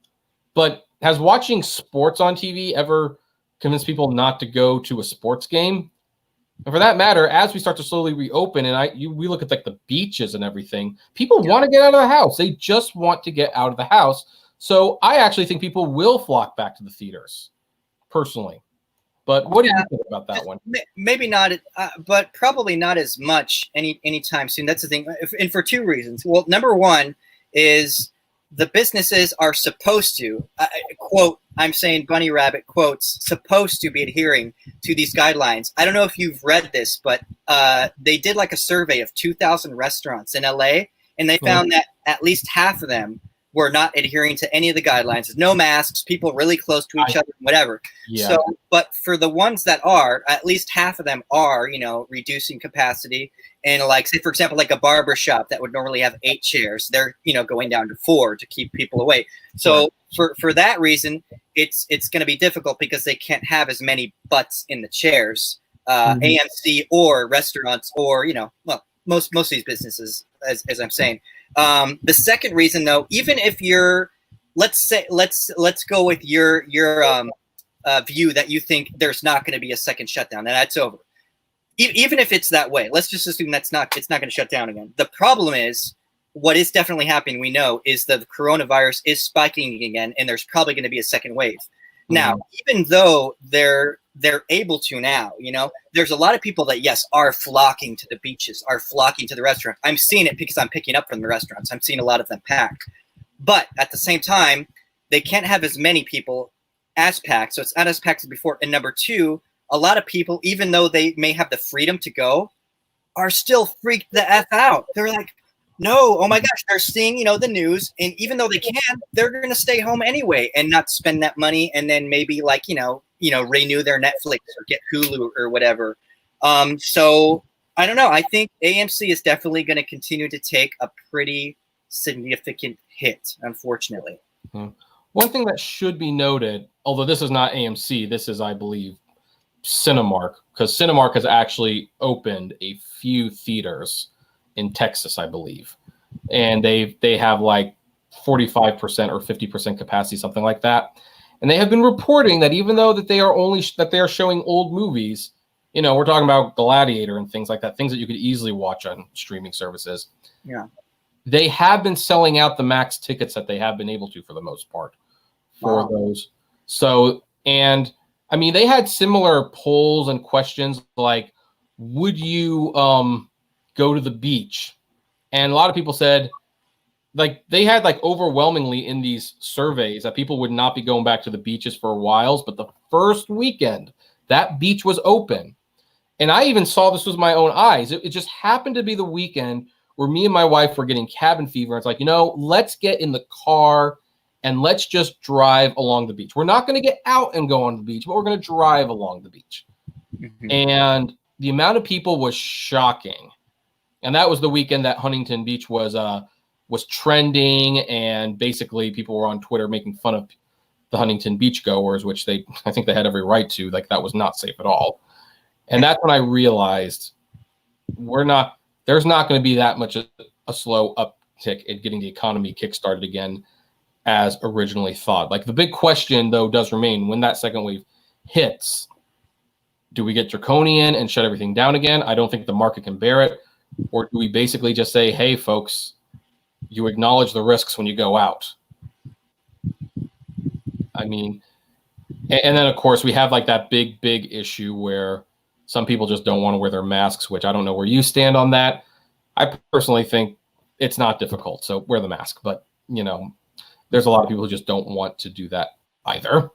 [SPEAKER 2] but has watching sports on TV ever convinced people not to go to a sports game? And for that matter, as we start to slowly reopen, and we look at like the beaches and everything, people want to get out of the house. They just want to get out of the house. So I actually think people will flock back to the theaters, personally. But what do you think about that one?
[SPEAKER 1] Maybe not, but probably not as much anytime soon. That's the thing, and for two reasons. Well, number one is the businesses are supposed to, quote, I'm saying bunny rabbit quotes, supposed to be adhering to these guidelines. I don't know if you've read this, but they did like a survey of 2,000 restaurants in LA, and they found that at least half of them were not adhering to any of the guidelines. No masks, people really close to each other, whatever. Yeah. So, but for the ones that are, at least half of them are, reducing capacity. And like, say, for example, like a barber shop that would normally have 8 chairs, they're, going down to 4 to keep people away. So for that reason, it's going to be difficult because they can't have as many butts in the chairs, AMC or restaurants or, most of these businesses, as I'm saying. The second reason, though, even if you're, let's go with your view that you think there's not going to be a second shutdown, and that's over. Even if it's that way, let's just assume it's not going to shut down again. The problem is, what is definitely happening, we know, is the coronavirus is spiking again, and there's probably going to be a second wave. Now, even though they're able to now, there's a lot of people that, yes, are flocking to the beaches, are flocking to the restaurant. I'm seeing it because I'm picking up from the restaurants. I'm seeing a lot of them packed. But at the same time, they can't have as many people as packed. So it's not as packed as before. And number two, a lot of people, even though they may have the freedom to go, are still freaked the F out. They're like, no, oh my gosh, they're seeing, the news. And even though they can, they're going to stay home anyway and not spend that money. And then maybe like, renew their Netflix or get Hulu or whatever. So I don't know. I think AMC is definitely going to continue to take a pretty significant hit, unfortunately.
[SPEAKER 2] One thing that should be noted, although this is not AMC, this is, I believe, Cinemark, because Cinemark has actually opened a few theaters in Texas, I believe. And they have like 45% or 50% capacity, something like that. And they have been reporting that even though that they are showing old movies, we're talking about Gladiator and things like that, things that you could easily watch on streaming services.
[SPEAKER 1] Yeah.
[SPEAKER 2] They have been selling out the max tickets that they have been able to for the most part for those. So, and I mean, they had similar polls and questions like, would you go to the beach? And a lot of people said, like, they had like overwhelmingly in these surveys that people would not be going back to the beaches for a while, but the first weekend that beach was open. And I even saw this with my own eyes. It just happened to be the weekend where me and my wife were getting cabin fever. It's like, let's get in the car and let's just drive along the beach. We're not going to get out and go on the beach, but we're going to drive along the beach. And the amount of people was shocking. And that was the weekend that Huntington Beach was trending, and basically people were on Twitter making fun of the Huntington Beach goers, which I think they had every right to. Like, that was not safe at all. And that's when I realized there's not going to be that much a slow uptick in getting the economy kickstarted again as originally thought. Like, the big question, though, does remain when that second wave hits. Do we get draconian and shut everything down again? I don't think the market can bear it. Or do we basically just say, hey, folks, you acknowledge the risks when you go out? I mean, and then, of course, we have like that big issue where some people just don't want to wear their masks, which I don't know where you stand on that. I personally think it's not difficult, so wear the mask. But, there's a lot of people who just don't want to do that either.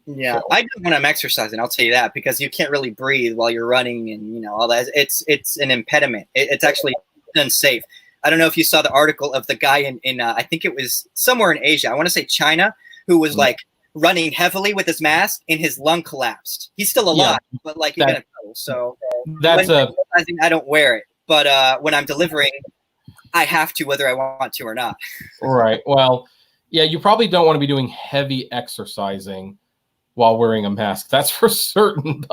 [SPEAKER 1] Yeah,
[SPEAKER 2] So.
[SPEAKER 1] I do when I'm exercising. I'll tell you that, because you can't really breathe while you're running, and all that. It's an impediment. It's actually unsafe. I don't know if you saw the article of the guy in I think it was somewhere in Asia. I want to say China, who was like running heavily with his mask, and his lung collapsed. He's still alive, but like he's gonna go. So
[SPEAKER 2] that's
[SPEAKER 1] I don't wear it, but when I'm delivering, I have to, whether I want to or not.
[SPEAKER 2] Right. Well, yeah, you probably don't want to be doing heavy exercising while wearing a mask. That's for certain.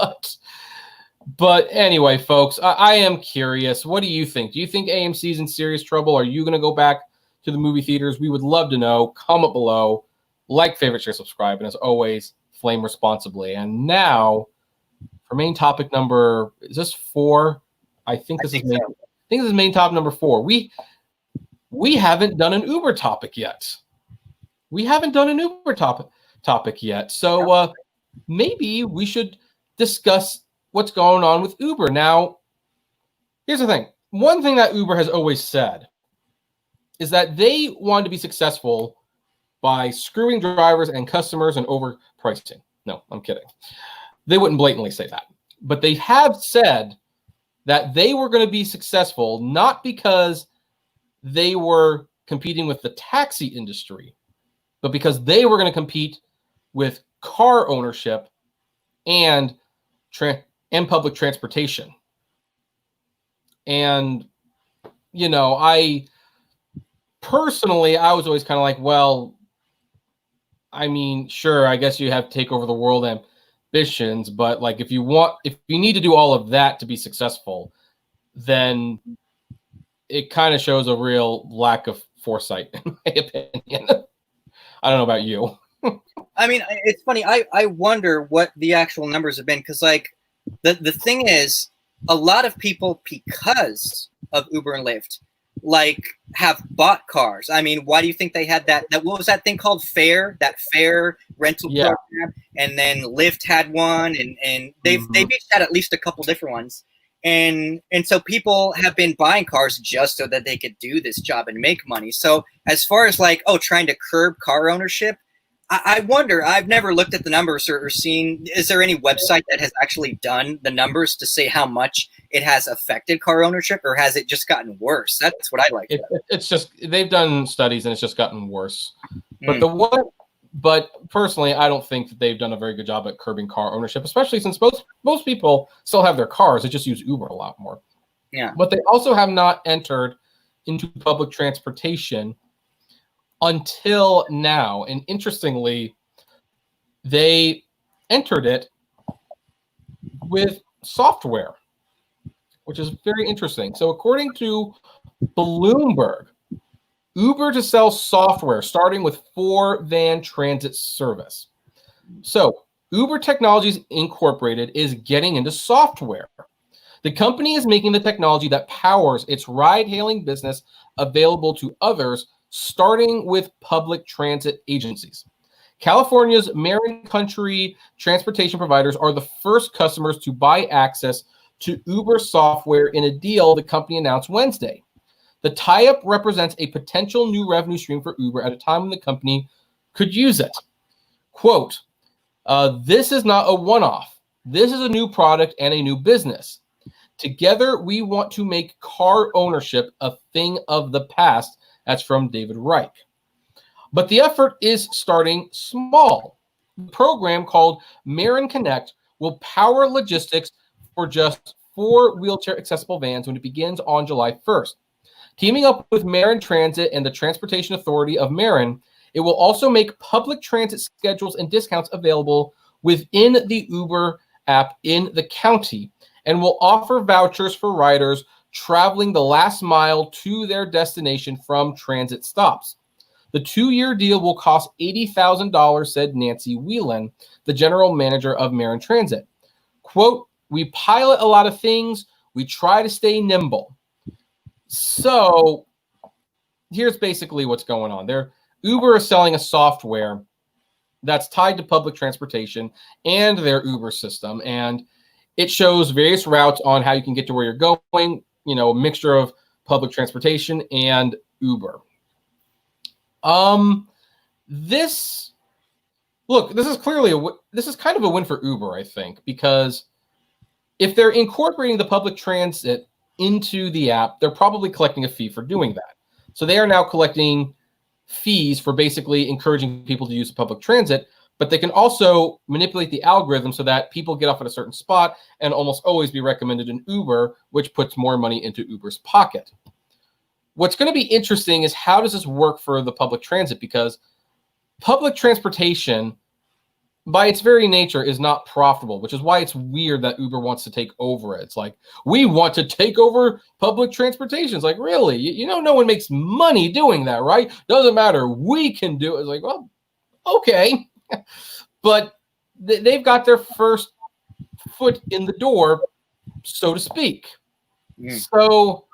[SPEAKER 2] But anyway, folks, I am curious. What do you think? Do you think AMC's in serious trouble? Are you going to go back to the movie theaters? We would love to know. Comment below. Like, favorite, share, subscribe. And as always, flame responsibly. And now, for main topic number, is this 4? I think this is main topic number 4. We haven't done an Uber topic yet. So maybe we should discuss what's going on with Uber. Now, here's the thing. One thing that Uber has always said is that they want to be successful by screwing drivers and customers and overpricing. No, I'm kidding. They wouldn't blatantly say that. But they have said that they were going to be successful not because they were competing with the taxi industry, but because they were going to compete with car ownership and public transportation. And, I personally, I was always kind of like, well, I mean, sure, I guess you have to take over the world ambitions, but like if you need to do all of that to be successful, then it kind of shows a real lack of foresight, in my opinion. I don't know about you.
[SPEAKER 1] I mean, it's funny. I wonder what the actual numbers have been, because like the thing is, a lot of people, because of Uber and Lyft, like have bought cars. I mean, why do you think they had that what was that thing called, that Fare rental program? And then Lyft had one, and they've each had at least a couple different ones. And so people have been buying cars just so that they could do this job and make money. So as far as like, trying to curb car ownership, I wonder, I've never looked at the numbers or seen, is there any website that has actually done the numbers to say how much it has affected car ownership, or has it just gotten worse? That's what I like.
[SPEAKER 2] It's just, they've done studies and it's just gotten worse. But personally, I don't think that they've done a very good job at curbing car ownership, especially since most people still have their cars. They just use Uber a lot more.
[SPEAKER 1] Yeah.
[SPEAKER 2] But they also have not entered into public transportation until now. And interestingly, they entered it with software, which is very interesting. So according to Bloomberg, Uber to sell software starting with 4-van transit service. So Uber Technologies Incorporated is getting into software. The company is making the technology that powers its ride-hailing business available to others, starting with public transit agencies. California's Marin Country transportation providers are the first customers to buy access to Uber software in a deal the company announced Wednesday. The tie-up represents a potential new revenue stream for Uber at a time when the company could use it. Quote, this is not a one-off. This is a new product and a new business. Together, we want to make car ownership a thing of the past. That's from David Reich. But the effort is starting small. The program called Marin Connect will power logistics for just 4 wheelchair-accessible vans when it begins on July 1st. Teaming up with Marin Transit and the Transportation Authority of Marin, it will also make public transit schedules and discounts available within the Uber app in the county, and will offer vouchers for riders traveling the last mile to their destination from transit stops. The 2-year deal will cost $80,000, said Nancy Whelan, the general manager of Marin Transit. Quote, we pilot a lot of things. We try to stay nimble. So here's basically what's going on. Uber is selling a software that's tied to public transportation and their Uber system, and it shows various routes on how you can get to where you're going, a mixture of public transportation and Uber. This is clearly this is kind of a win for Uber, I think, because if they're incorporating the public transit into the app, they're probably collecting a fee for doing that. So they are now collecting fees for basically encouraging people to use the public transit, but they can also manipulate the algorithm so that people get off at a certain spot and almost always be recommended an Uber, which puts more money into Uber's pocket. What's going to be interesting is how does this work for the public transit? Because public transportation, by its very nature, is not profitable, which is why it's weird that Uber wants to take over it. It's like, we want to take over public transportation. It's like, really? You know, no one makes money doing that, right? Doesn't matter. We can do it. It's like, well, okay. But they've got their first foot in the door, so to speak. So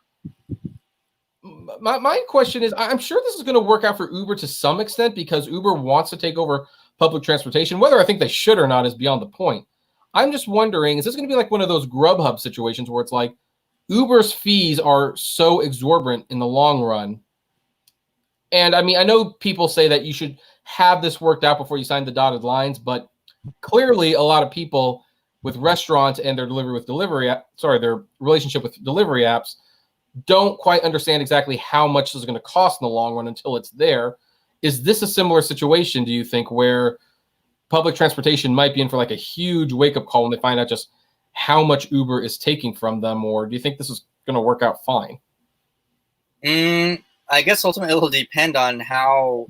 [SPEAKER 2] my question is, I'm sure this is going to work out for Uber to some extent because Uber wants to take over public transportation. Whether I think they should or not is beyond the point. I'm just wondering, is this going to be like one of those Grubhub situations where it's like Uber's fees are so exorbitant in the long run? And I mean, I know people say that you should have this worked out before you sign the dotted lines, but clearly a lot of people with restaurants and their their relationship with delivery apps don't quite understand exactly how much this is going to cost in the long run until it's there. Is this a similar situation, do you think, where public transportation might be in for like a huge wake-up call when they find out just how much Uber is taking from them? Or do you think this is going to work out fine?
[SPEAKER 1] I guess ultimately it will depend on how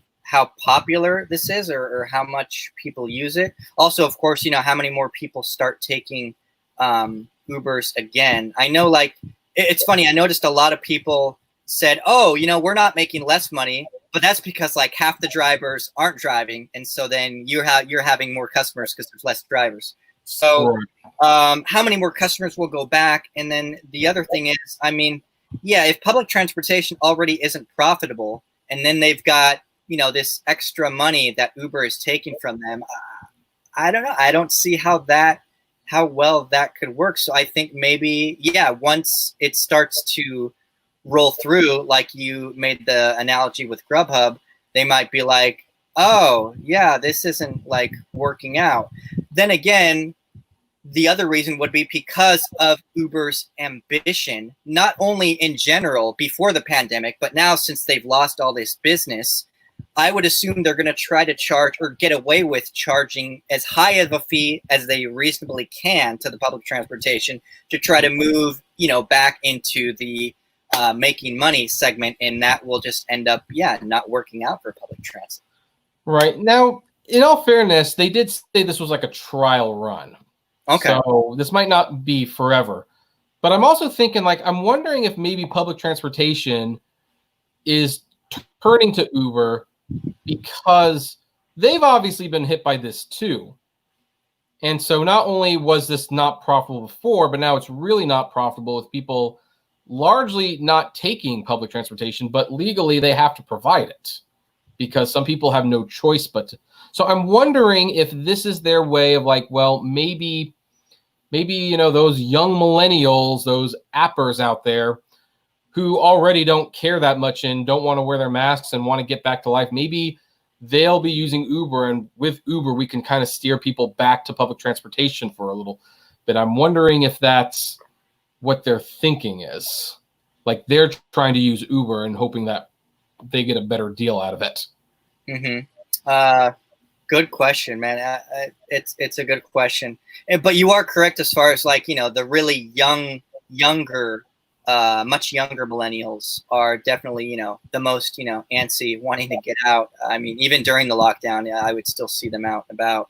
[SPEAKER 1] popular this is or how much people use it. Also, of course, you know, how many more people start taking Ubers again. I know, like, it's funny. I noticed a lot of people said, oh, you know, we're not making less money, but that's because like half the drivers aren't driving. And so then you're having more customers because there's less drivers. So how many more customers will go back? And then the other thing is, I mean, yeah, if public transportation already isn't profitable and then they've got, you know, this extra money that Uber is taking from them, I don't know. I don't see how well that could work. So I think maybe, yeah, once it starts to roll through, like you made the analogy with Grubhub, they might be like, oh, yeah, this isn't like working out. Then again, the other reason would be because of Uber's ambition, not only in general before the pandemic, but now since they've lost all this business, I would assume they're going to try to charge or get away with charging as high of a fee as they reasonably can to the public transportation to try to move, you know, back into the making money segment, and that will just end up, yeah, not working out for public transit.
[SPEAKER 2] Right. Now, in all fairness, they did say this was like a trial run. Okay. So this might not be forever. But I'm also thinking, like, I'm wondering if maybe public transportation is turning to Uber because they've obviously been hit by this too. And so not only was this not profitable before, but now it's really not profitable with people largely not taking public transportation, but legally they have to provide it because some people have no choice but to. So I'm wondering if this is their way of like, well, maybe, you know, those young millennials, those appers out there who already don't care that much and don't want to wear their masks and want to get back to life, maybe they'll be using Uber, and with Uber, we can kind of steer people back to public transportation for a little bit. I'm wondering if that's what their thinking is. Like they're trying to use Uber and hoping that they get a better deal out of it.
[SPEAKER 1] Good question, man. It's a good question. But you are correct as far as like, you know, the really younger, much younger millennials are definitely, you know, the most, you know, antsy, wanting to get out. I mean, even during the lockdown, yeah, I would still see them out and about.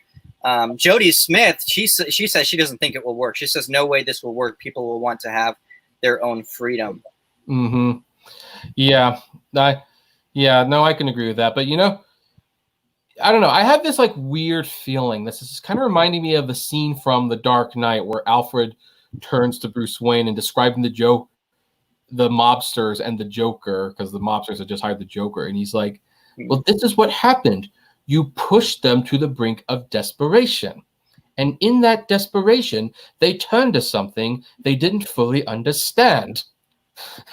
[SPEAKER 1] Jody Smith, she says she doesn't think it will work. She says no way this will work. People will want to have their own freedom.
[SPEAKER 2] Yeah, no, I can agree with that. But you know, I don't know. I have this like weird feeling. This is kind of reminding me of the scene from The Dark Knight where Alfred turns to Bruce Wayne and describing the mobsters and the Joker, because the mobsters had just hired the Joker, and he's like, well, this is what happened. You pushed them to the brink of desperation. And in that desperation, they turned to something they didn't fully understand.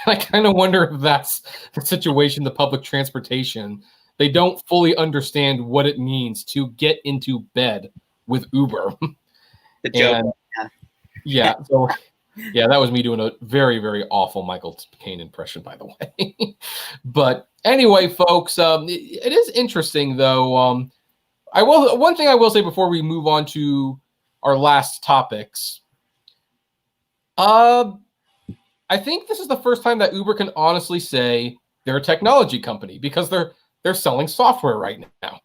[SPEAKER 2] I kind of wonder if that's the situation, the public transportation. They don't fully understand what it means to get into bed with Uber.
[SPEAKER 1] The joke.
[SPEAKER 2] And
[SPEAKER 1] Yeah.
[SPEAKER 2] so yeah, that was me doing a very, very awful Michael Caine impression, by the way. But anyway, folks, it is interesting though. One thing I will say before we move on to our last topics. I think this is the first time that Uber can honestly say they're a technology company, because they're selling software right now.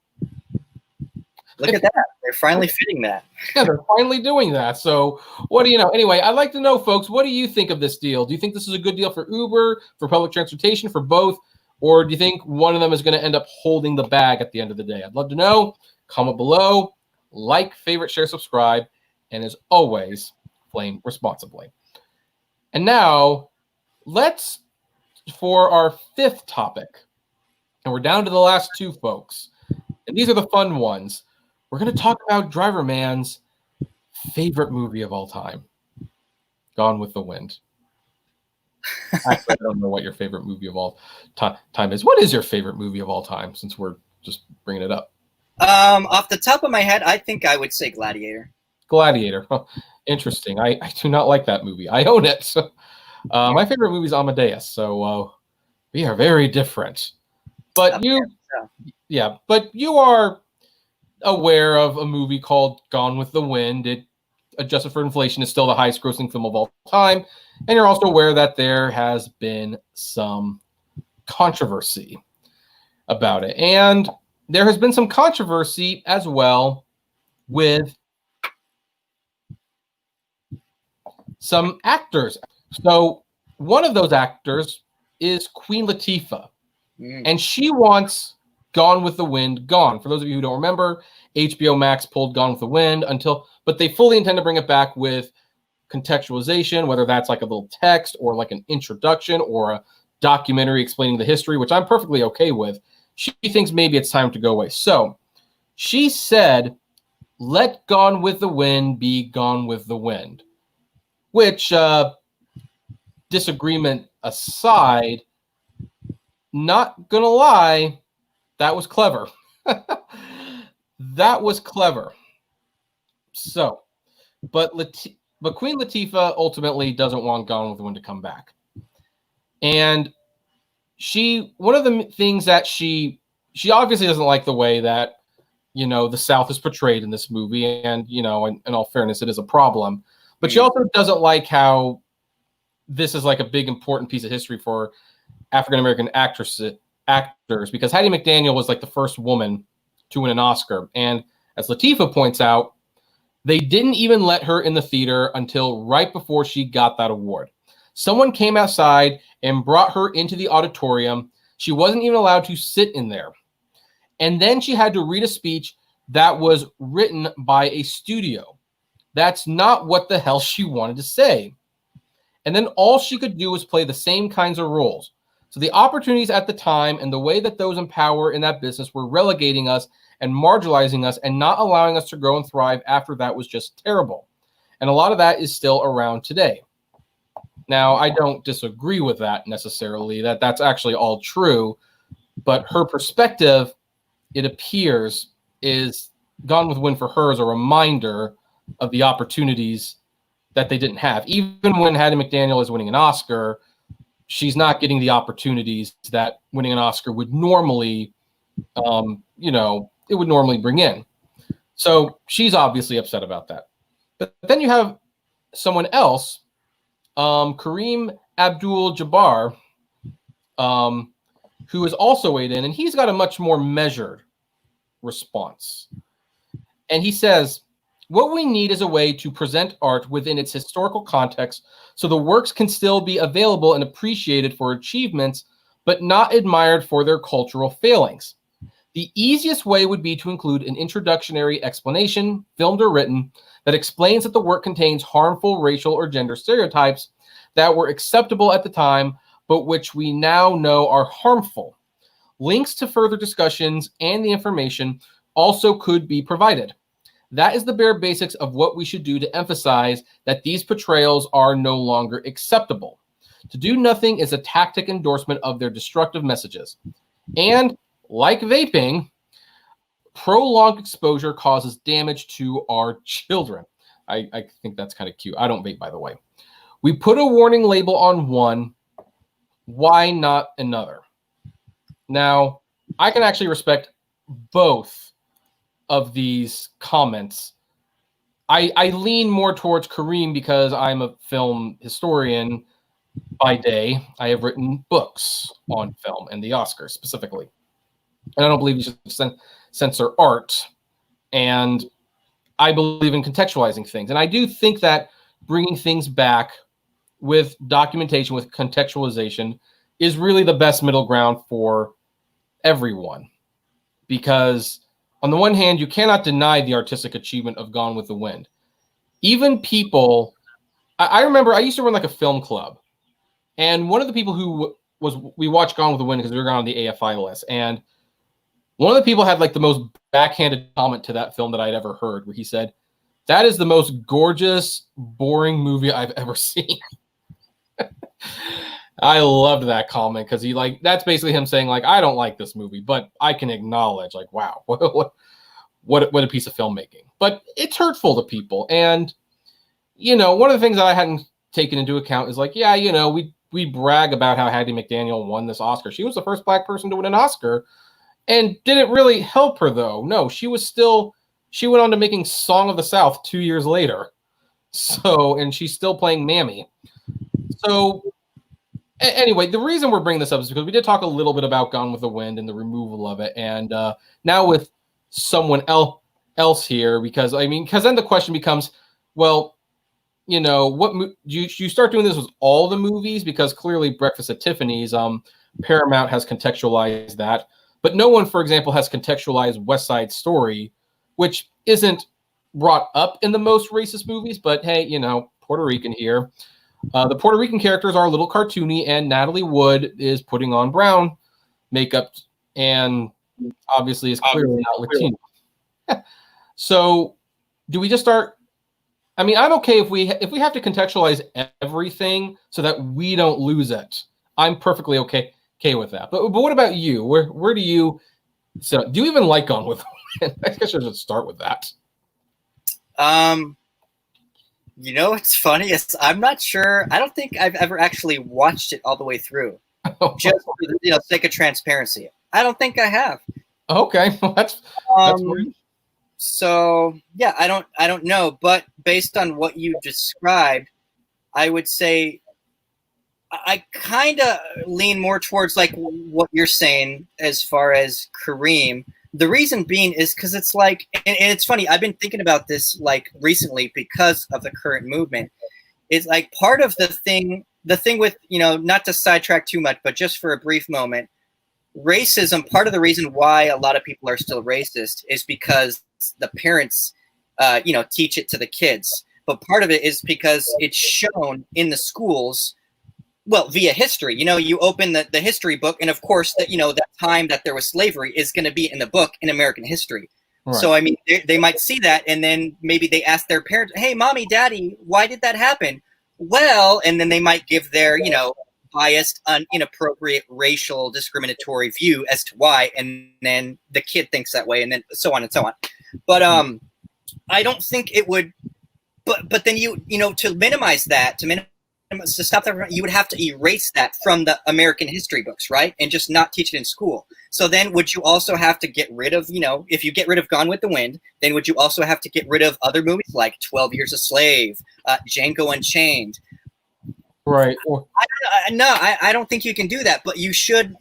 [SPEAKER 1] Look at that. They're finally fitting that.
[SPEAKER 2] Yeah, they're finally doing that. So what do you know? Anyway, I'd like to know, folks, what do you think of this deal? Do you think this is a good deal for Uber, for public transportation, for both? Or do you think one of them is going to end up holding the bag at the end of the day? I'd love to know. Comment below. Like, favorite, share, subscribe. And as always, flame responsibly. And now, for our fifth topic, and we're down to the last two, folks, and these are the fun ones. We're going to talk about Driver Man's favorite movie of all time, Gone with the Wind. Actually, I don't know what your favorite movie of all time is. What is your favorite movie of all time, since we're just bringing it up?
[SPEAKER 1] Off the top of my head, I think I would say Gladiator.
[SPEAKER 2] Gladiator. Huh. Interesting. I do not like that movie. I own it. My favorite movie is Amadeus, so we are very different. But but you are aware of a movie called Gone with the Wind. It, adjusted for inflation, is still the highest grossing film of all time. And you're also aware that there has been some controversy about it. And there has been some controversy as well with some actors. So one of those actors is Queen Latifah. And she wants Gone with the Wind gone. For those of you who don't remember, HBO Max pulled Gone with the Wind but they fully intend to bring it back with contextualization, whether that's like a little text or like an introduction or a documentary explaining the history, which I'm perfectly okay with. She thinks maybe it's time to go away. So she said, let Gone with the Wind be Gone with the Wind, which, disagreement aside, not gonna lie, that was clever. That was clever. So, but Queen Latifah ultimately doesn't want Gone with the Wind to come back. And one of the things that she obviously doesn't like the way that, the South is portrayed in this movie. And, in all fairness, it is a problem. But she also doesn't like how this is like a big, important piece of history for African-American actors, because Hattie McDaniel was like the first woman to win an Oscar. And as Latifah points out, they didn't even let her in the theater until right before she got that award. Someone came outside and brought her into the auditorium. She wasn't even allowed to sit in there. And then she had to read a speech that was written by a studio. That's not what the hell she wanted to say. And then all she could do was play the same kinds of roles. So the opportunities at the time and the way that those in power in that business were relegating us and marginalizing us and not allowing us to grow and thrive after that was just terrible. And a lot of that is still around today. Now, I don't disagree with that necessarily, that's actually all true. But her perspective, it appears, is Gone with the Wind for her as a reminder of the opportunities that they didn't have. Even when Hattie McDaniel is winning an Oscar, she's not getting the opportunities that winning an Oscar would normally, it would normally bring in. So she's obviously upset about that. But then you have someone else, Kareem Abdul-Jabbar, who is also weighed in, and he's got a much more measured response. And he says, what we need is a way to present art within its historical context so the works can still be available and appreciated for achievements, but not admired for their cultural failings. The easiest way would be to include an introductory explanation, filmed or written, that explains that the work contains harmful racial or gender stereotypes that were acceptable at the time, but which we now know are harmful. Links to further discussions and the information also could be provided. That is the bare basics of what we should do to emphasize that these portrayals are no longer acceptable. To do nothing is a tactic endorsement of their destructive messages. And like vaping, prolonged exposure causes damage to our children. I think that's kind of cute. I don't vape, by the way. We put a warning label on one. Why not another? Now, I can actually respect both of these comments. I lean more towards Kareem because I'm a film historian by day. I have written books on film and the Oscars specifically. And I don't believe you should censor art. And I believe in contextualizing things. And I do think that bringing things back with documentation, with contextualization, is really the best middle ground for everyone. Because on the one hand, you cannot deny the artistic achievement of Gone with the Wind. Even people, I remember I used to run like a film club. And one of the people who we watched Gone with the Wind because we were on the AFI list. And one of the people had like the most backhanded comment to that film that I'd ever heard, where he said, "That is the most gorgeous, boring movie I've ever seen." I loved that comment because that's basically him saying like, I don't like this movie, but I can acknowledge like, wow, what a piece of filmmaking. But it's hurtful to people. And, one of the things that I hadn't taken into account is like, yeah, we brag about how Hattie McDaniel won this Oscar. She was the first Black person to win an Oscar. And did it really help her, though? No, she went on to making Song of the South 2 years later. And she's still playing Mammy. So anyway, the reason we're bringing this up is because we did talk a little bit about Gone with the Wind and the removal of it. And now with someone else here, because then the question becomes, well, what you start doing this with all the movies? Because clearly Breakfast at Tiffany's, Paramount has contextualized that. But no one, for example, has contextualized West Side Story, which isn't brought up in the most racist movies. But hey, Puerto Rican here. The Puerto Rican characters are a little cartoony, and Natalie Wood is putting on brown makeup and obviously is clearly not Latino. So do we just start? I'm okay if we have to contextualize everything so that we don't lose it. I'm perfectly okay with that. But what about you? Where do you? So do you even like Gone with the Wind? I guess I should start with that.
[SPEAKER 1] It's funny. I'm not sure. I don't think I've ever actually watched it all the way through. Just for the sake of transparency. I don't think I have.
[SPEAKER 2] Okay, that's weird.
[SPEAKER 1] So yeah, I don't know. But based on what you described, I would say I kind of lean more towards like what you're saying as far as Kareem. The reason being is because it's like, and it's funny, I've been thinking about this like recently because of the current movement. It's like part of the thing with, not to sidetrack too much, but just for a brief moment, racism, part of the reason why a lot of people are still racist is because the parents, teach it to the kids. But part of it is because it's shown in the schools. Well, via history, you open the history book, and of course, that that time that there was slavery is going to be in the book in American history. Right. So, they might see that, and then maybe they ask their parents, "Hey, mommy, daddy, why did that happen?" Well, and then they might give their, biased, inappropriate, racial, discriminatory view as to why, and then the kid thinks that way, and then so on and so on. But I don't think it would. But then to minimize that, to stop that, you would have to erase that from the American history books, right? And just not teach it in school. So then would you also have to get rid of, if you get rid of Gone with the Wind, then would you also have to get rid of other movies like 12 Years a Slave, Django Unchained?
[SPEAKER 2] Right.
[SPEAKER 1] I don't think you can do that, but you should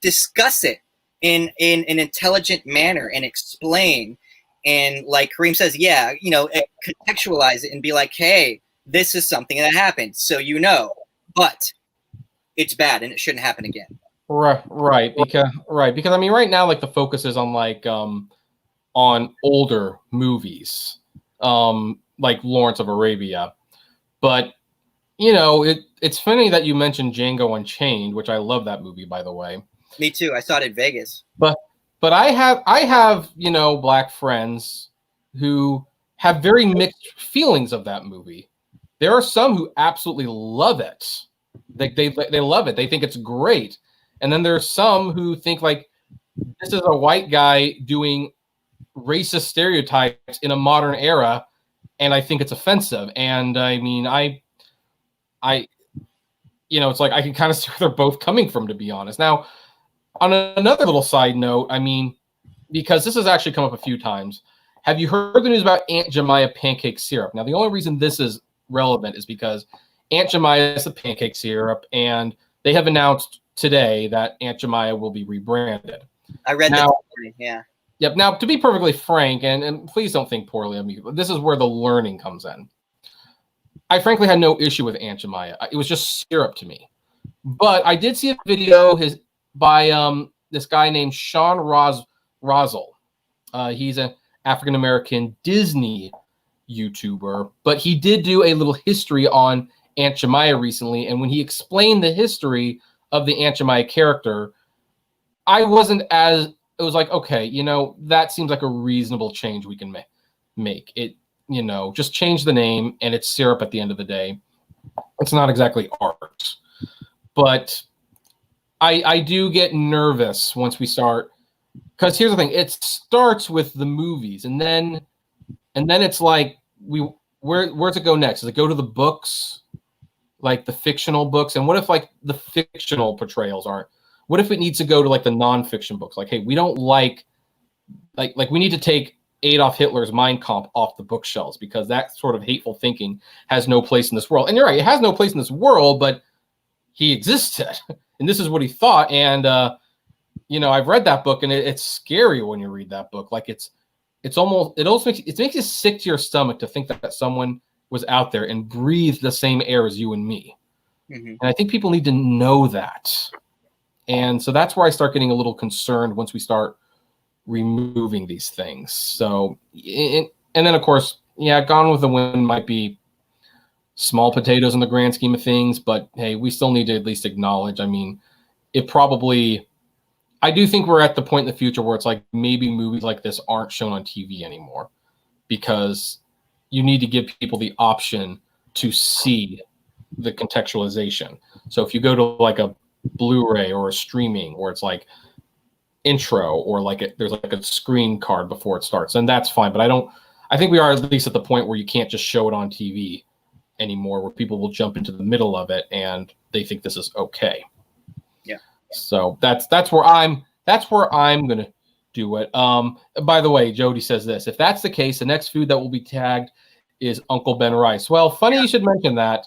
[SPEAKER 1] discuss it in an intelligent manner and explain. And like Kareem says, contextualize it and be like, hey, this is something that happened, so but it's bad and it shouldn't happen again.
[SPEAKER 2] Right. Because right now, like the focus is on like on older movies, like Lawrence of Arabia. But it's funny that you mentioned Django Unchained, which I love that movie, by the way.
[SPEAKER 1] Me too. I saw it in Vegas.
[SPEAKER 2] But I have Black friends who have very mixed feelings of that movie. There are some who absolutely love it, They love it. They think it's great. And then there's some who think like this is a white guy doing racist stereotypes in a modern era, and I think it's offensive. And I mean, it's like I can kind of see where they're both coming from, to be honest. Now, on another little side note, I mean, because this has actually come up a few times, have you heard the news about Aunt Jemima pancake syrup? Now, the only reason this is relevant is because Aunt Jemima is the pancake syrup, and they have announced today that Aunt Jemima will be rebranded.
[SPEAKER 1] I read that story, yeah.
[SPEAKER 2] Yep. Now, to be perfectly frank, and please don't think poorly of me, but this is where the learning comes in. I frankly had no issue with Aunt Jemima. It was just syrup to me. But I did see a video by this guy named Sean Rosell. He's an African-American Disney YouTuber, but he did do a little history on Aunt Jemima recently, and when he explained the history of the Aunt Jemima character, it was like, okay, that seems like a reasonable change we can make. It, just change the name and it's syrup at the end of the day. It's not exactly art. But I do get nervous once we start, because here's the thing, it starts with the movies, and then it's like where's it go next? Does it go to the books, like the fictional books? And what if like the fictional portrayals aren't? What if it needs to go to like the nonfiction books? Like, hey, we don't like we need to take Adolf Hitler's Mein Kampf off the bookshelves because that sort of hateful thinking has no place in this world. And you're right, it has no place in this world, but he existed, and this is what he thought. And I've read that book, and it's scary when you read that book. Like it makes you sick to your stomach to think that someone was out there and breathed the same air as you and me. Mm-hmm. And I think people need to know that. And so that's where I start getting a little concerned once we start removing these things. So, and then of course, Gone with the Wind might be small potatoes in the grand scheme of things, but hey, we still need to at least acknowledge, I mean, I do think we're at the point in the future where it's like maybe movies like this aren't shown on TV anymore, because you need to give people the option to see the contextualization. So if you go to like a Blu-ray or a streaming, or it's like intro, or there's like a screen card before it starts, and that's fine. But I think we are at least at the point where you can't just show it on TV anymore, where people will jump into the middle of it and they think this is okay.
[SPEAKER 1] Yeah.
[SPEAKER 2] So that's where I'm gonna do it. By the way, Jody says this: if that's the case, the next food that will be tagged is Uncle Ben rice. Well, funny you should mention that.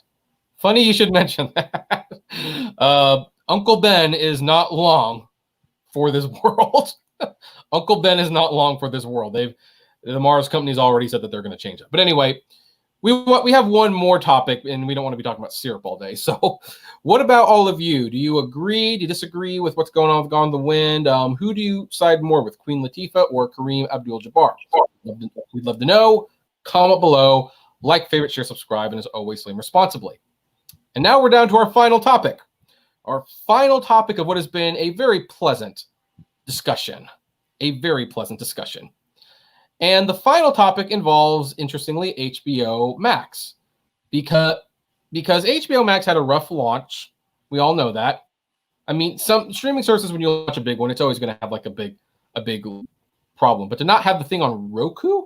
[SPEAKER 2] Uncle Ben is not long for this world. Uncle Ben is not long for this world. The Mars company's already said that they're going to change it. But anyway, we have one more topic, and we don't want to be talking about syrup all day. So what about all of you? Do you agree? Do you disagree with what's going on with Gone with the Wind? Who do you side more with, Queen Latifah or Kareem Abdul-Jabbar? We'd love to know. Comment below. Like, favorite, share, subscribe, and as always, swim responsibly. And now we're down to our final topic. Our final topic of what has been a very pleasant discussion. And the final topic involves, interestingly, HBO Max. Because HBO Max had a rough launch. We all know that. I mean, some streaming services, when you launch a big one, it's always going to have like a big problem. But to not have the thing on Roku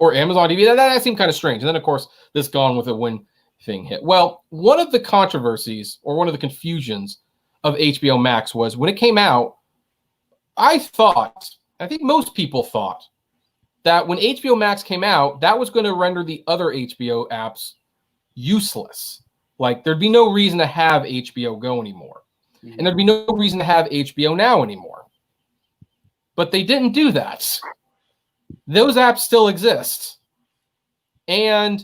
[SPEAKER 2] or Amazon TV, that seemed kind of strange. And then, of course, this Gone with the Wind thing hit. Well, one of the controversies, or one of the confusions of HBO Max was when it came out, I think most people thought that when HBO Max came out, that was going to render the other HBO apps useless. Like, there'd be no reason to have HBO Go anymore. And there'd be no reason to have HBO Now anymore. But they didn't do that. Those apps still exist. And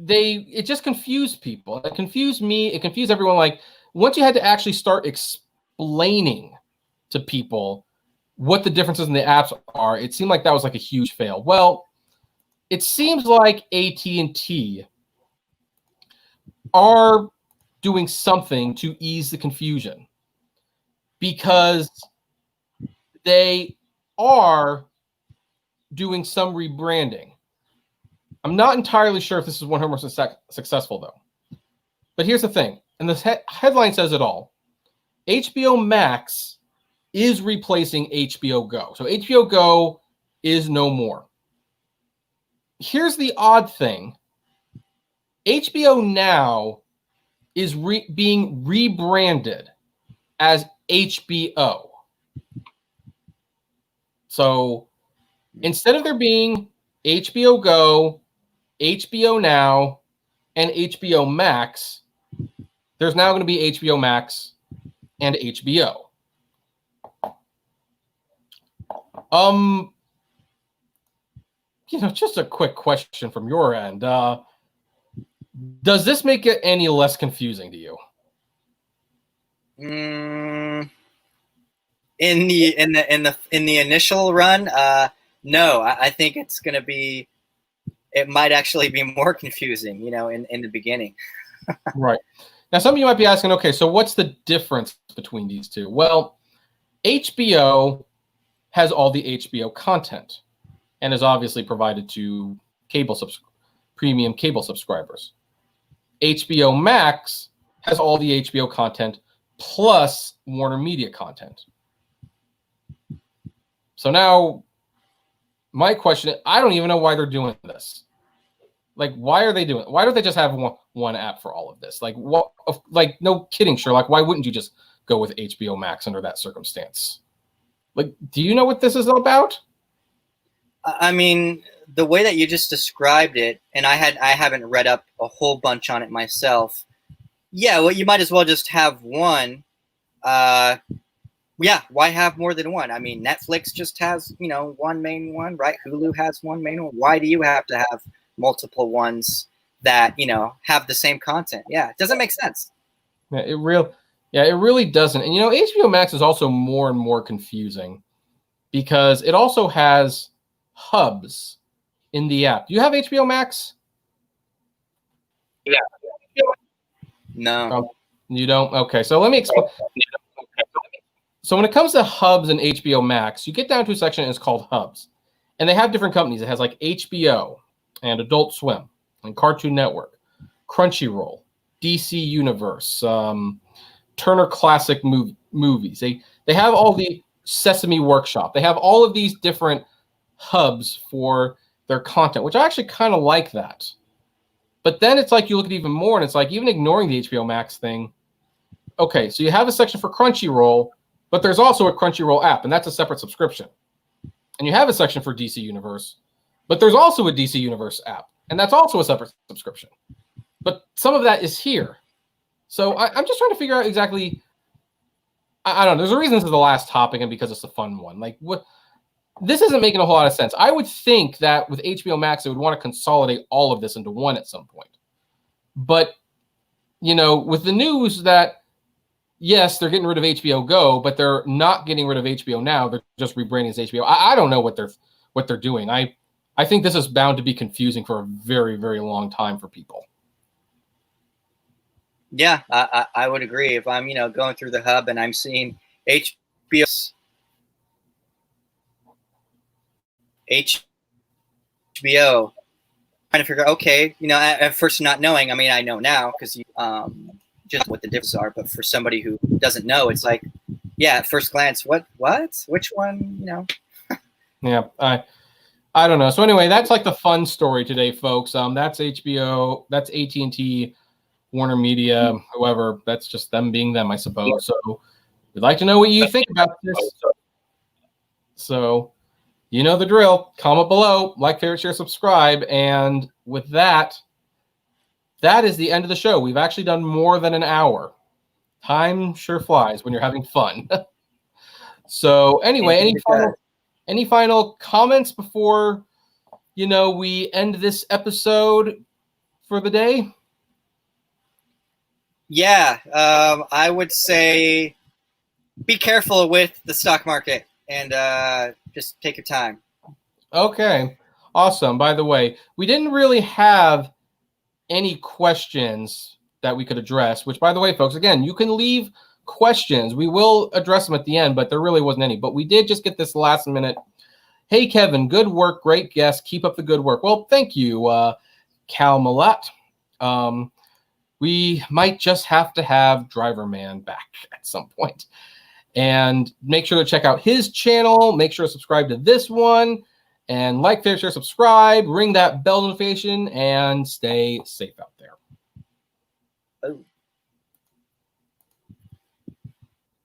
[SPEAKER 2] it just confused people. It confused me. It confused everyone. Like, once you had to actually start explaining to people what the differences in the apps are, it seemed like that was like a huge fail. Well, it seems like AT&T are doing something to ease the confusion, because they are doing some rebranding. I'm not entirely sure if this is 100% successful, though. But here's the thing, and the headline says it all. HBO Max is replacing HBO Go. So HBO Go is no more. Here's the odd thing. HBO Now is being rebranded as HBO. So instead of there being HBO Go, HBO Now, and HBO Max, there's now going to be HBO Max and HBO. Just a quick question from your end. Does this make it any less confusing to you?
[SPEAKER 1] In the initial run, no. I think it's going to be. It might actually be more confusing, in the beginning.
[SPEAKER 2] Right. Now, some of you might be asking, okay, so what's the difference between these two? Well, HBO has all the HBO content and is obviously provided to premium cable subscribers. HBO Max has all the HBO content plus Warner Media content. So now my question, I don't even know why they're doing this. Like, why are they doing it? Why don't they just have one app for all of this? Like, what? Like, no kidding, Sherlock. Why wouldn't you just go with HBO Max under that circumstance? Like, do you know what this is about?
[SPEAKER 1] I mean, the way that you just described it, and I haven't read up a whole bunch on it myself. Yeah, well, you might as well just have one. Yeah, why have more than one? I mean, Netflix just has, one main one, right? Hulu has one main one. Why do you have to have multiple ones that, have the same content? Yeah, it doesn't make sense.
[SPEAKER 2] Yeah, it really doesn't. And, HBO Max is also more and more confusing because it also has hubs in the app. Do you have HBO Max?
[SPEAKER 1] Yeah. No.
[SPEAKER 2] You don't? Okay, so let me explain. So when it comes to hubs and HBO Max, you get down to a section and it's called hubs. And they have different companies. It has like HBO and Adult Swim and Cartoon Network, Crunchyroll, DC Universe, Turner Classic Movies. They have all the Sesame Workshop. They have all of these different hubs for their content, which I actually kind of like that. But then it's like you look at even more, and it's like even ignoring the HBO Max thing. Okay, so you have a section for Crunchyroll, but there's also a Crunchyroll app, and that's a separate subscription. And you have a section for DC Universe, but there's also a DC Universe app, and that's also a separate subscription. But some of that is here. So I'm just trying to figure out exactly. I don't know. There's a reason this is the last topic, and because it's a fun one. Like, what? This isn't making a whole lot of sense. I would think that with HBO Max, they would want to consolidate all of this into one at some point. But, with the news that, yes, they're getting rid of HBO Go, but they're not getting rid of HBO Now. They're just rebranding as HBO. I don't know what they're doing. I think this is bound to be confusing for a very, very long time for people.
[SPEAKER 1] Yeah, I would agree. If I'm, going through the hub and I'm seeing HBO, trying to figure out, okay, at first not knowing, I mean, I know now because you just what the differences are, but for somebody who doesn't know, it's like, yeah, at first glance, what, which one,
[SPEAKER 2] Yeah, I don't know. So anyway, that's like the fun story today, folks. That's HBO, that's AT&T, Warner Media, whoever. That's just them being them, I suppose. So we'd like to know what you think about this. So you know the drill. Comment below, like, favorite, share, subscribe. And with that, that is the end of the show. We've actually done more than an hour. Time sure flies when you're having fun. So anyway, any final comments before, we end this episode for the day?
[SPEAKER 1] Yeah, I would say be careful with the stock market and just take your time.
[SPEAKER 2] Okay, awesome. By the way, we didn't really have any questions that we could address, which, by the way, folks, again, you can leave questions. We will address them at the end, but there really wasn't any. But we did just get this last minute. Hey, Kevin, good work. Great guest. Keep up the good work. Well, thank you, Cal Malat. we might just have to have Driver Man back at some point. And make sure to check out his channel. Make sure to subscribe to this one. And like, favorite, share, subscribe. Ring that bell notification. And stay safe out there.
[SPEAKER 1] Oh.